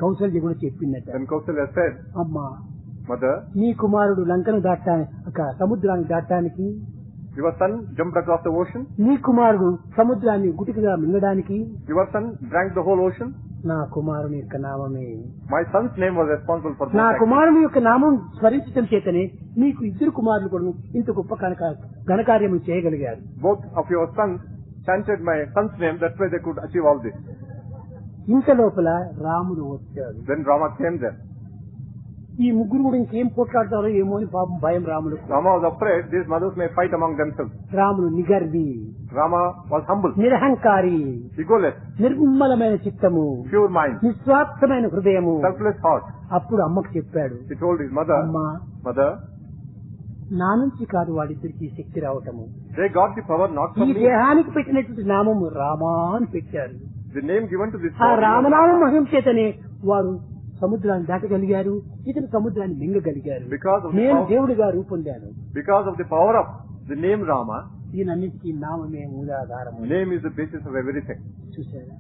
కౌసల్య కూడా చెప్పిందట, Then Kausalya said, అమ్మా Mother, నీ కుమారుడు లంకను దాటానికి సముద్రాన్ని దాటానికి, your son jumped across the ocean. నీ కుమారుడు సముద్రాన్ని గుటికగా మింగడానికి Your son drank the whole ocean. నా కుమారుని యొక్క నామమే. My son's name was responsible for నా both actions. కుమారుని యొక్క నామం స్మరించడం చేతనే నీకు 2 కుమారులు కూడా ఇంత గొప్ప ఘనకార్యములు చేయగలిగారు. Both of your sons chanted my son's name. That's why they could achieve all this. ఇంత లోపల రాముడు వచ్చాడు. Then Rama came there. ఈ ముగ్గురు కూడా ఇంకేం పోట్లాడతారో ఏమో అని పాపం భయం రాముడు. Rama was afraid these mothers may fight among themselves. రాముడు నిగర్వి, Rama was humble, నిరహంకారి, egoless, నిర్మలమైన చిత్తము, pure mind, నిస్వార్థమైన హృదయము. selfless heart. అప్పుడు అమ్మకు చెప్పాడు, He told his mother, అమ్మా Mother, నా నుంచి కాదు వాడిద్దరికి ఈ శక్తి రావటము, they got the power not ఈ from me. దేహానికి పెట్టినటువంటి నామము రామా అని పెట్టారు. The name given to this ఆ body, రామనామ మహిమ చేతనే వారు సముద్రాన్ని దాటగలిగారు, ఇతను సముద్రాన్ని మింగగలిగారు. Because of the నేను power- దేవుడిగా రూపొందాను. because of the power of the name Rama, దీనన్నిటికీ నామమే మూలాధారము. name is the basis of everything. చూశారా,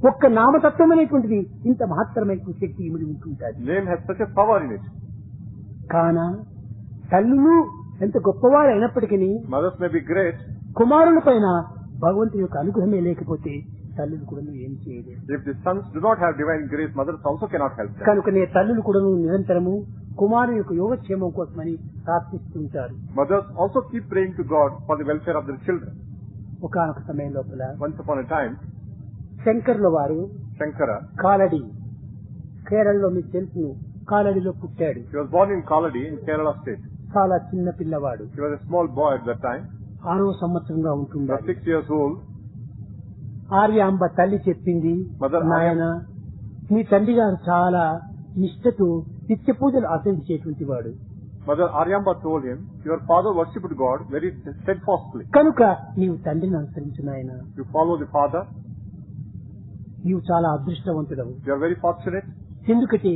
ఒక్క నామతత్వం అనేటువంటిది ఇంత మహత్తరమైన శక్తి ఇమిడి ఉంటుంటాది. Name has such a power in it. కాన తల్లులు ఎంత గొప్పవారు అయినప్పటికీ Mothers may be great. కుమారుల పైన భగవంతుని యొక్క అనుగ్రహమే లేకపోతే తల్లులు కూడా ఏం చేయలేదు. If the sons do not have divine grace, mothers also cannot help them. కనుకనే తల్లులు కూడా నిరంతరము కుమారుని యొక్క యోగక్షేమం కోసమని ప్రార్థిస్తుంటారు. Mothers also keep praying to God for the welfare of their children. ఒకానొక సమయం లోపల Once upon a time, శంకర్ల వారు Shankara, కాలడి, కేరళలో మీకు తెలుసు, కాలడిలో పుట్టాడు. he was born in Kaladi in Kerala state. చాలా చిన్న పిల్లవాడు, He was a small boy at that time, 6వ సంవత్సరంగా he was ఉంటున్నాడు. 6 years old. ఆర్యాంబ తల్లి చెప్పింది, Mother నాయన మీ తండ్రి గారు చాలా నిష్ఠతో నిత్య పూజలు ఆచరించేటువంటి వాడు, Mother Aryamba told him, your father worshipped God very steadfastly. కనుక నీవు తండ్రిని అనుసరించు నాయన, You follow the father, నీవు చాలా అదృష్టవంతుడవు. you are very fortunate. ఎందుకంటే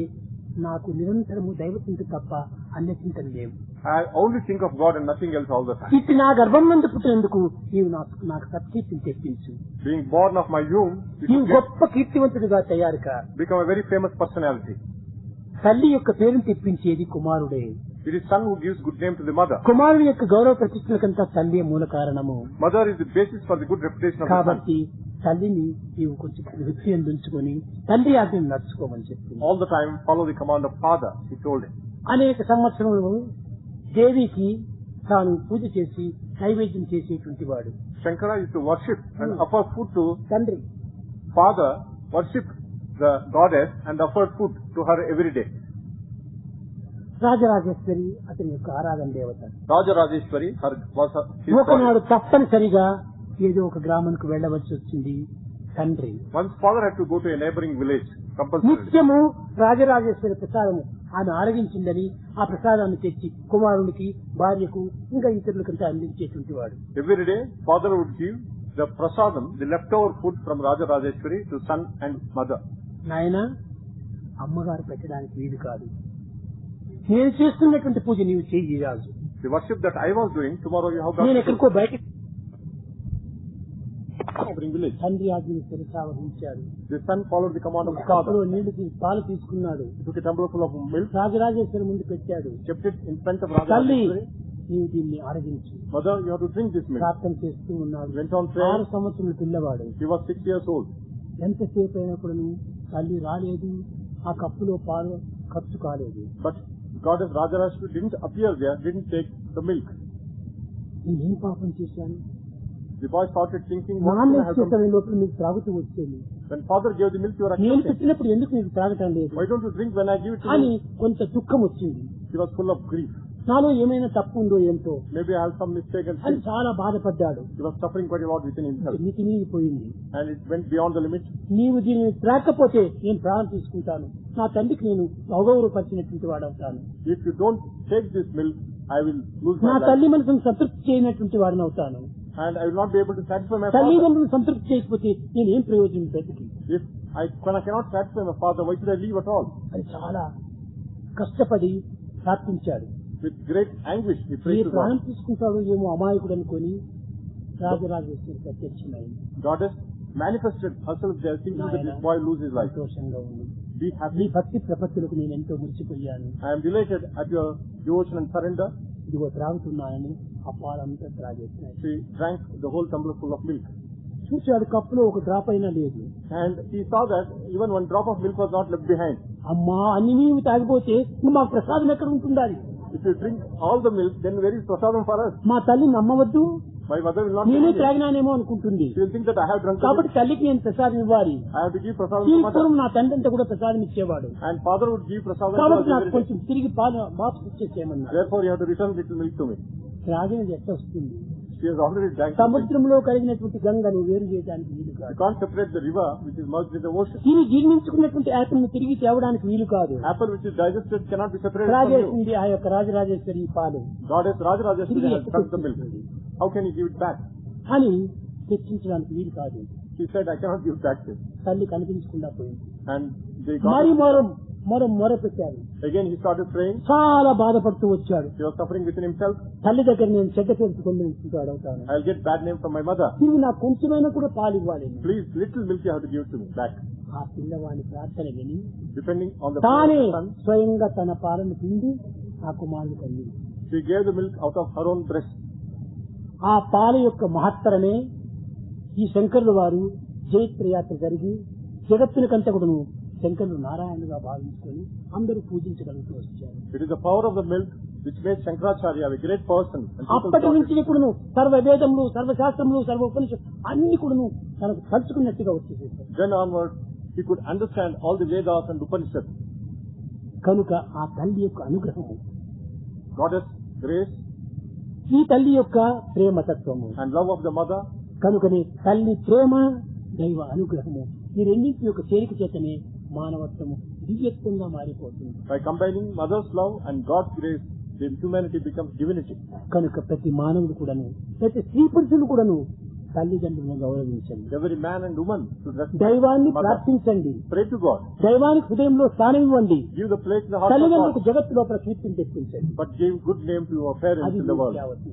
నాకు నిరంతరము దైవచింత తప్ప అన్య చింతలు లేవు. I only think of God and nothing else all the time. ఇట్టి నా గర్భం నందు పుట్టినందుకు నీవు నాకు సత్కీర్తిని తెప్పించు. Being born of my womb, you నీవు should గొప్ప కీర్తివంతుడిగా తయారు కా. become a very famous personality. తల్లి యొక్క పేరును తెప్పించేది కుమారుడే. It is son who gives good name to the mother. కుమారుడి యొక్క గౌరవ ప్రతిష్టలకంతా తల్లి మూల కారణము. Mother is the basis for the good reputation of the son. కాబట్టి తల్లిని నీవు కొంచెం వృత్తి అందించుకొని తండ్రి ఆజ్ఞను నడుచుకోమని చెప్పింది. All the time follow the command of father, he told him. అనేక సంవత్సరములు దేవికి తాను పూజ చేసి నైవేద్యం చేసేటువంటి వాడు. Shankara used to worship and offer food to తండ్రి father, worship the goddess and offered food to her every day. Rajarajeshwari అతని యొక్క ఆరాధన దేవత. Raja Rajeshwari was his ఒకనాడు goddess. తప్పనిసరిగా ఏదో ఒక గ్రామానికి వెళ్లవలసి వచ్చింది తండ్రి. Once father had to go to a neighboring village, compulsorily. నిత్యము రాజరాజేశ్వరి ప్రసాదము ఆమె ఆరగించిందని ఆ ప్రసాదాన్ని తెచ్చి కుమారునికి, భార్యకు, ఇంకా ఇతరులకంతా అందించేటువంటి వాడు. Every day, father would give the prasadam, the leftover food from Raja Rajeshwari to son and mother. నాయన అమ్మగారు పెట్టడానికి వీలు కాదు, నేను చేస్తున్నటువంటి పూజ నీవు చేయి రాజు. The worship that I was doing, tomorrow you have got నేను to do. ఎక్కడికో బయట Neighboring village. తండ్రి ఆజ్ఞను శిరసావహించాడు. The son followed the command of the కప్పులో father. నీళ్లు పాలు తీసుకున్నాడు, He took a tumbler full of milk, Rajarajeshwari ముందు పెట్టాడు. kept it in front of Raja తల్లి Rajeshwari. నీవు దీన్ని ఆరగించు. Mother, you have to drink this milk. ప్రార్థన చేస్తూ ఉన్నాడు. Went on praying. 6 సంవత్సరాల పిల్లవాడు. He was 6 years old. ఎంతసేపు అయినప్పుడు తల్లి రాలేదు, ఆ కప్పులో పాలు ఖర్చు కాలేదు. But goddess Raja Rajeshwari didn't appear there, didn't take the milk. నేనేం పాపం చేశాను? The boy started thinking, what నాన్న could I have done? ఇచ్చేసరి లోపల మీకు త్రాగుతూ వచ్చేది. When father gave the milk, you were నేను accepting. పెట్టినప్పుడు ఎందుకు మీకు త్రాగటం లేదు Why don't you drink when I give it to అని you? కొంత దుఃఖం వచ్చింది. He was full of grief. నాలో ఏమైనా తప్పు ఉందో ఏంటో Maybe I have some mistake and అని sin. చాలా బాధపడ్డాడు. He was suffering quite a lot within himself. మితిమీరిపోయింది. And it went beyond the limit. నీవు దీనిని త్రాకపోతే నేను ప్రాణం తీసుకుంటాను, నా తండ్రికి నేను అగౌరవపరిచినటువంటి వాడవుతాను, If you don't take this milk, I will lose నా my life. తల్లి మనసును సంతృప్తి చేయనటువంటి వాడిని అవుతాను. And I will not be able to satisfy my father. తల్లిదండ్రులు సంతృప్తి చేయకపోతే నేను ఏం ప్రయోజనం బ్రతికి? When I cannot satisfy my father, why should I leave at all? అది చాలా కష్టపడి ప్రార్థించాడు. With great anguish, he A prayed to ప్రాణం God. తీసుకుంటాడో ఏమో అమాయకుడు అనుకొని రాజరాజేశ్వరి ప్రత్యక్షమైంది. Goddess manifested herself there, thinking that this boy lose his life. సంతోషంగా ఉంది. Be నీ happy. భక్తి ప్రపత్తులకు నేను ఎంతో మురిసిపోయాను. I am delighted at your devotion and surrender. ఇదిగో త్రాగుతున్నానని ఆ పాలంతా త్రాగేసినాయి. She drank the whole tumbler full of milk. చూశాడు, కప్పులో ఒక డ్రాప్ అయినా లేదు. And he saw that even one drop of milk was not left behind. అమ్మా, అన్ని నీవు తాగిపోతే ఇంక మాకు ప్రసాదం ఎక్కడ ఉంటుండాలి? If you drink all the milk, then where is prasadam for us? మా తల్లిని నమ్మవద్దు, My mother will not నేనే believe it. త్రాగినానేమో అనుకుంటుంది. She will think that I have drunk the కాబట్టి milk. తల్లికి నేను ప్రసాదం ఇవ్వాలి. I have to give prasadam ఈ to mother. పూర్వం నా తండ్రి అంతా కూడా ప్రసాదం ఇచ్చేవాడు. And father would give prasadam to కాబట్టి us నాకు every day. కొంచెం తిరిగి పాలు బాక్స్ ఇచ్చేసేయమన్నాడు. Therefore, you have to return little milk to me. త్రాగినది ఎట్లా వస్తుంది? She has already drank the milk. సముద్రంలో కలిగినటువంటి గంగను వేరు చేయడానికి వీలు You కాదు. can't separate the river which is merged with the ocean. దీన్ని జీర్ణించుకున్నటువంటి యాపిల్ ను తిరిగి తేవడానికి వీలు కాదు. Apple which is digested cannot be separated from you. త్రాగేసింది ఆ యొక్క రాజరాజేశ్వరి ఈ పాలు Goddess Raja Rajeshwari తిరిగి has drunk the milk. How can you give it back? అని చర్చించడానికి వీలు కాదు. He said, I cannot give back this. తల్లి కనిపించకుండా పోయింది. And they మరి got మొర పెట్టారు. again he started praying. చాలా బాధపడుతూ వచ్చాడు. He was suffering within himself. తల్లి దగ్గర నేను చెడ్డ తెలుసుకొని అడుగుతాను. I'll get bad name from my mother. తిరిగి నాకు కొంచెమైనా కూడా పాలు ఇవ్వాలి. Please, little milk you have to give to me back. ఆ పిల్లవాడి ప్రార్థన విని Depending on the తానే son, స్వయంగా తన పాలను పిండి ఆ కుమారుడికి అందింది. she gave the milk out of her own breast. ఆ పాల యొక్క మహత్తరమే ఈ శంకరుల వారు జైత్రయాత్ర జరిగి జగత్తునికంతా కూడా శంకరులు నారాయణుగా భావించుకొని అందరూ పూజించగలుగుతూ వచ్చారు. It is the power of the milk which made Shankaracharya a great person. అప్పటి నుంచి కూడా సర్వ వేదములు, సర్వశాస్త్రములు, సర్వ ఉపనిషత్తు అన్ని కూడా తనకు తలుచుకున్నట్టుగా వచ్చేసేసారు. Then onward he could understand all the Vedas and Upanishads. కనుక ఆ తల్లి యొక్క అనుగ్రహము, Goddess grace ఈ తల్లి యొక్క ప్రేమతత్వము and love of the mother. కనుకనే తల్లి ప్రేమ, దైవ అనుగ్రహము ఈ రెండింటి యొక్క చేరిక చేతనే మానవత్వము దివ్యత్వంగా మారిపోతుంది. By combining mother's love and God's grace, then humanity becomes divinity. కనుక ప్రతి మానవుడు కూడాను, ప్రతి స్త్రీ పురుషులు కూడాను తల్లిదండ్రులను గౌరవించండి. Every man and woman should respect దైవాన్ని mother. ప్రార్థించండి. Pray to God. దైవానికి హృదయంలో స్థానం ఇవ్వండి. Give the place in the heart of తల్లిదండ్రులకు God. జగత్తు లోపల కీర్తిని తెప్పించండి. But give good name to your parents అది in the world. కావచ్చు.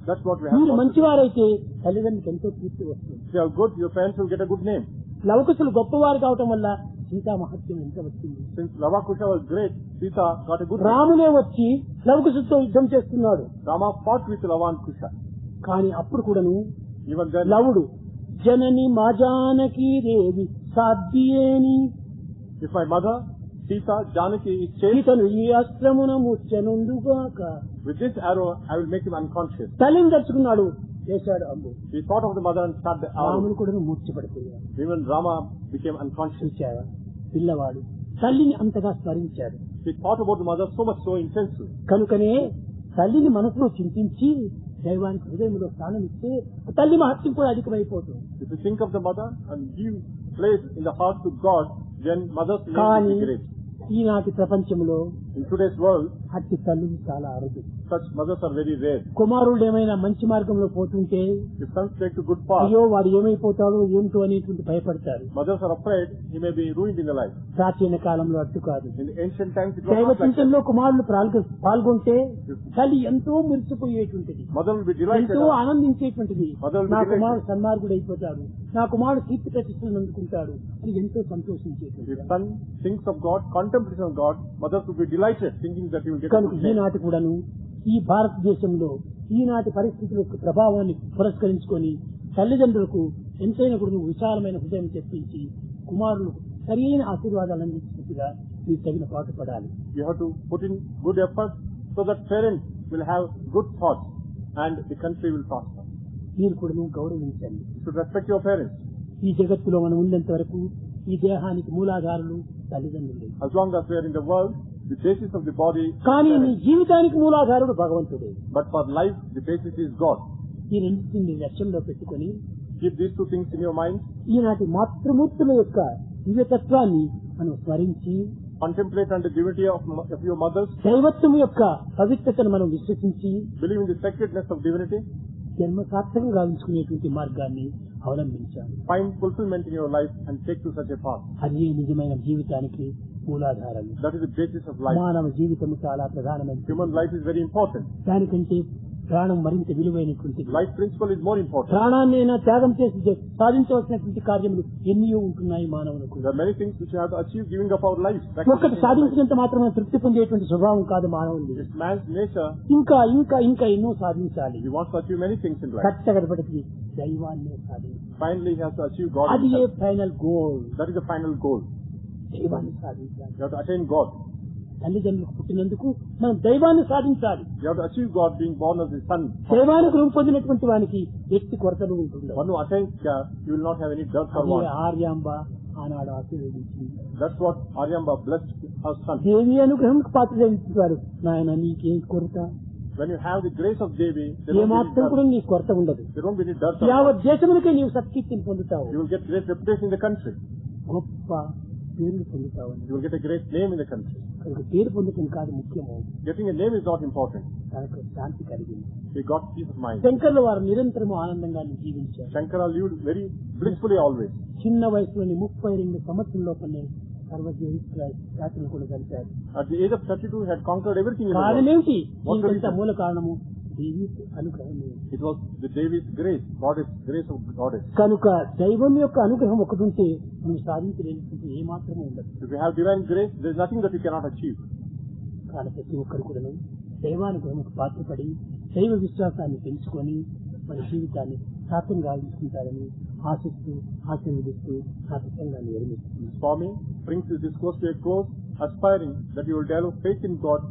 That's what we have. మీరు got to do. మంచివారైతే తల్లిదండ్రులకు ఎంతో కీర్తి వస్తుంది. If you are good, your parents will get a good name. లవకుశులు గొప్పవారు కావటం వల్ల సీతా మహత్యం ఎంత వచ్చింది. Since Lavakusha was great, Sita got a good name. రామునే వచ్చి లవకుశులతో యుద్ధం చేస్తున్నాడు. Rama fought with Lava and Kusha. కానీ అప్పుడు కూడాను Even then, లవుడు జనని మా జానకి దేవి సాధ్యేని if my mother, Sita, Janaki is chased, సీతను ఈ అస్త్రమున ముచ్చనుందుగాక, with this arrow I will make him unconscious. తల్లిని తలుచుకున్నాడు, వేశాడు అంబు. He thought of the mother and shot the arrow. రాముని కూడా మూర్ఛపడిపోయాడు. Even Rama became unconscious. చూచారా పిల్లవాడు తల్లిని అంతగా స్మరించాడు. He thought about the mother so much, so intensely. కనుకనే తల్లిని మనసులో చింతించి దైవానికి హృదయంలో స్థానం ఇస్తే తల్లి మహత్యం కూడా అధికమైపోతుంది. If you think of the mother and give place in the heart to God, then mother's name will కానీ be great. ఈనాటి ప్రపంచంలో In today's world, అట్టి తల్లులు చాలా అరుదు. such mothers are very rare. కుమారుడు ఏమైనా మంచి మార్గంలో పోతుంటే If sons take to good path, అయ్యో వాడు ఏమైపోతాడో ఏమిటో అనేటువంటి భయపడతారు. mothers are afraid he may be ruined in the life. ప్రాచీన కాలంలో అట్టు కాదు. In the ancient times, it was దైవ not like that. చింతనలో కుమారులు పాల్గొంటే తల్లి ఎంతో మురిసిపోయేటువంటిది, Mother will be delighted. ఎంతో ఆనందించేటువంటిది. Mother will be నా delighted. కుమారుడు సన్మార్గుడు అయిపోతాడు, నా కుమారుడు కీర్తి ప్రతిష్టలను అందుకుంటాడు అని ఎంతో సంతోషించేటువంటి. If son thinks of God, contemplates on God, mothers will be delighted, thinking that he will get a కనుక good name. ఈనాటి కూడాను ఈ భారతదేశంలో ఈనాటి పరిస్థితుల యొక్క ప్రభావాన్ని పురస్కరించుకొని తల్లిదండ్రులకు ఎంతైనా కూడా విశాలమైన హృదయం తెప్పించి కుమారులకు సరైన ఆశీర్వాదాలు అందించినట్టుగా మీరు తగిన పాటు పడాలి. You have to put in good effort so that parents will have good thoughts and the country will prosper. మీరు కూడా గౌరవించండి. You should respect your parents. ఈ జగత్తులో మనం ఉన్నంత వరకు ఈ దేహానికి మూలాధారులు తల్లిదండ్రులే. As long as we are in the world, the basis of the body is కానీ నీ parents. జీవితానికి మూలాధారుడు భగవంతుడే. But for life, the basis is God. ఈ రెండింటిని లక్ష్యంలో పెట్టుకొని Keep these two things in your mind. ఈనాటి మాతృమూర్తుల యొక్క దివ్యతత్వాన్ని మనం స్మరించి Contemplate on the divinity of your mothers. దైవత్వం యొక్క పవిత్రతను మనం విశ్వసించి Believe in the sacredness of divinity. జన్మ సార్థకంగా గావించుకునేటువంటి మార్గాన్ని అవలంబించాలి. Find fulfillment in your life and take to such a path. అది నిజమైన జీవితానికి మూలాధారం. That is the basis of life. మానవ జీవితం చాలా ప్రధానమైనది. Human life is very important. దానికంటే ప్రాణం మరింత విలువైనటువంటిది. Life principle is more important. ప్రాణాన్నైనా త్యాగం చేసి సాధించవలసినటువంటి కార్యములు ఎన్నో ఉంటున్నాయి మానవులకు. There are many things which you have to achieve giving up our life. ఒక్కటి సాధించినంత మాత్రమే తృప్తి పొందేటువంటి స్వభావం కాదు మానవుని. It's man's nature. ఇంకా ఇంకా ఇంకా ఎన్నో సాధించాలి. He wants to achieve many things in life. కట్టగడపడికి దైవాన్నే సాధించాలి. Finally, he has to achieve God అది ఏ himself. Final goal. That is the final goal. దైవాన్ని సాధించాలి. You have to attain God. తల్లిదండ్రులకు పుట్టినందుకు మనం దైవాన్ని సాధించాలి. You have to achieve God being born as the son. దైవానికి రూపొందినటువంటి వానికి ఎట్టి కొరతలు ఉంటుంది. One who attains God, he will not have any dearth or అదే want. ఆర్యాంబ ఆనాడు ఆశీర్వదించింది. That's what Aryamba blessed her son. దేవి అనుగ్రహం పాత్రలు నాయన నీకేం కొరత, When you have the grace of Devi, there won't ఏమాత్రం be కూడా any dearth. నీకు కొరత ఉండదు. There won't be any dearth or యావత్ want. దేశమునికే నీవు సత్కీర్తిని పొందుతావు, You will get great reputation in the country. గొప్ప పేరును పొందుతావు. You will get a great name in the country. కనుక పేరు పొందటం కాదు ముఖ్యము, Getting a name is not important. తనకు శాంతి కలిగింది. He he got peace of mind. శంకర్ల వారు నిరంతరము ఆనందంగా జీవించారు. Shankara lived very blissfully always. చిన్న వయసులోని 32 సంవత్సరం లోపలనే సర్వజ్ఞాతులు కూడా కలిశారు. At the age of 32, he had conquered everything in the world. కారణమేమిటి? What the ఇంత reason? మూల కారణము దేవి అనుగ్రహమే. It was the Devi's grace, grace of Goddess. కనుక దైవం యొక్క అనుగ్రహం ఒకటి ఉంటే నువ్వు సాధించలేనిది ఏ మాత్రమే ఉండదు. If you have divine grace, there is nothing that you cannot achieve. కానీ ప్రతి ఒక్కరు కూడా దైవానుగ్రహంకు పాత్రపడి దైవ విశ్వాసాన్ని పెంచుకొని మన జీవితాన్ని సార్థం గావించుకుంటారని ఆశిస్తూ ఆశీర్వదిస్తూ నా ప్రసంగాన్ని విరమిస్తుంది. Swami brings this discourse to a close, aspiring that you will develop faith in God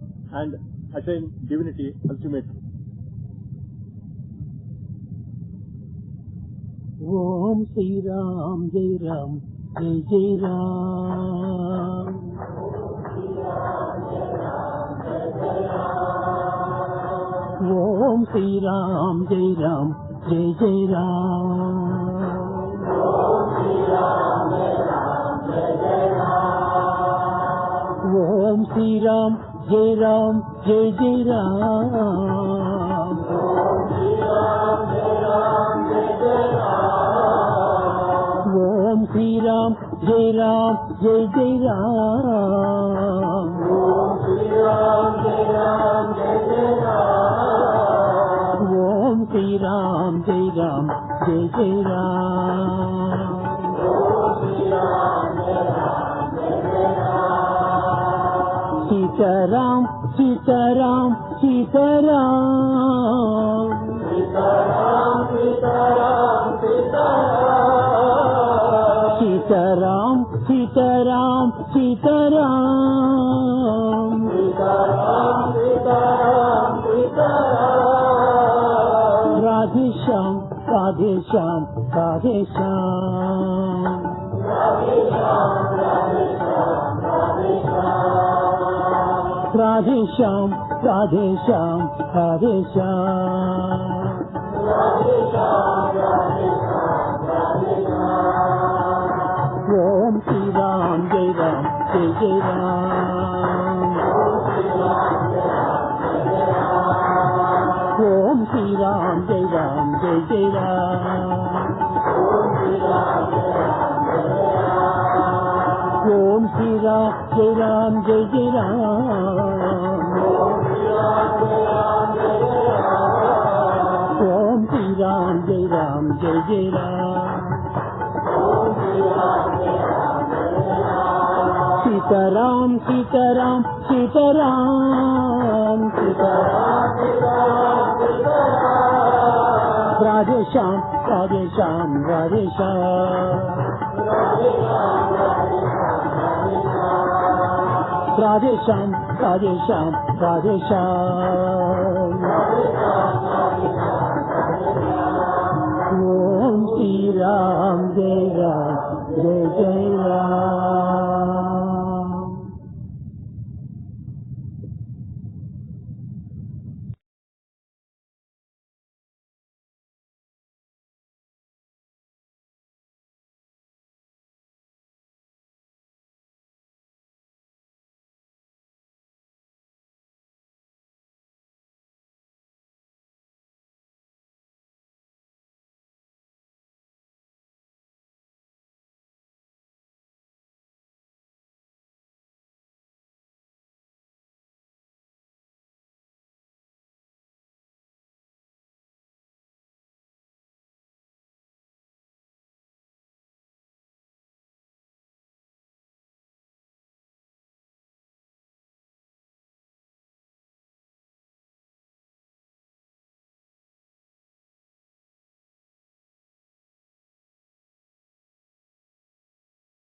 and attain divinity ultimately. ఓం శ్రీరామ్ జై రామ్ జై జై రామ్. ఓం శ్రీరామ్ జై రామ్ జై జై రామ్. ఓం శ్రీరామ్ జై రామ్ జై జై రామ్. ఓం శ్రీరామ్ జై రామ్ జై జై రామ్. ఓం శ్రీరామ్ జై రామ్ జై జై రామ్. ఓం శ్రీరామ్ జై రామ్ జై జై రామ్. సీతారాం సీతారాం సీతారాం. సీతారాం సీతారాం సీతారాం. సీతారాం సీతారాం సీతారాం. రాధే శ్యామ్ రాధే శ్యామ్ రాధే శ్యామ్. రాధే శ్యామ్ రాధే శ్యామ్ రాధే శ్యామ్. ఓం శ్రీరామ్ జై రామ్ జై జై రామ్. ఓం శ్రీరామ్ జై రామ్ జై జై రామ్. ఓం శ్రీరామ్ జై రామ్ జై జై రామ్. ఓం శ్రీరామ్ జై రామ్ జై జై రామ్. సీతారాం సీతారాం సీతారాం సీతారాం. రాధే శ్యామ్ రాధే శ్యామ్ రాధే శ్యామ్. రాధే శ్యామ్ రాధే శ్యామ్ రాధే శ్యామ్. ఓం శ్రీరామ్ జై రామ్ జై జై రామ్.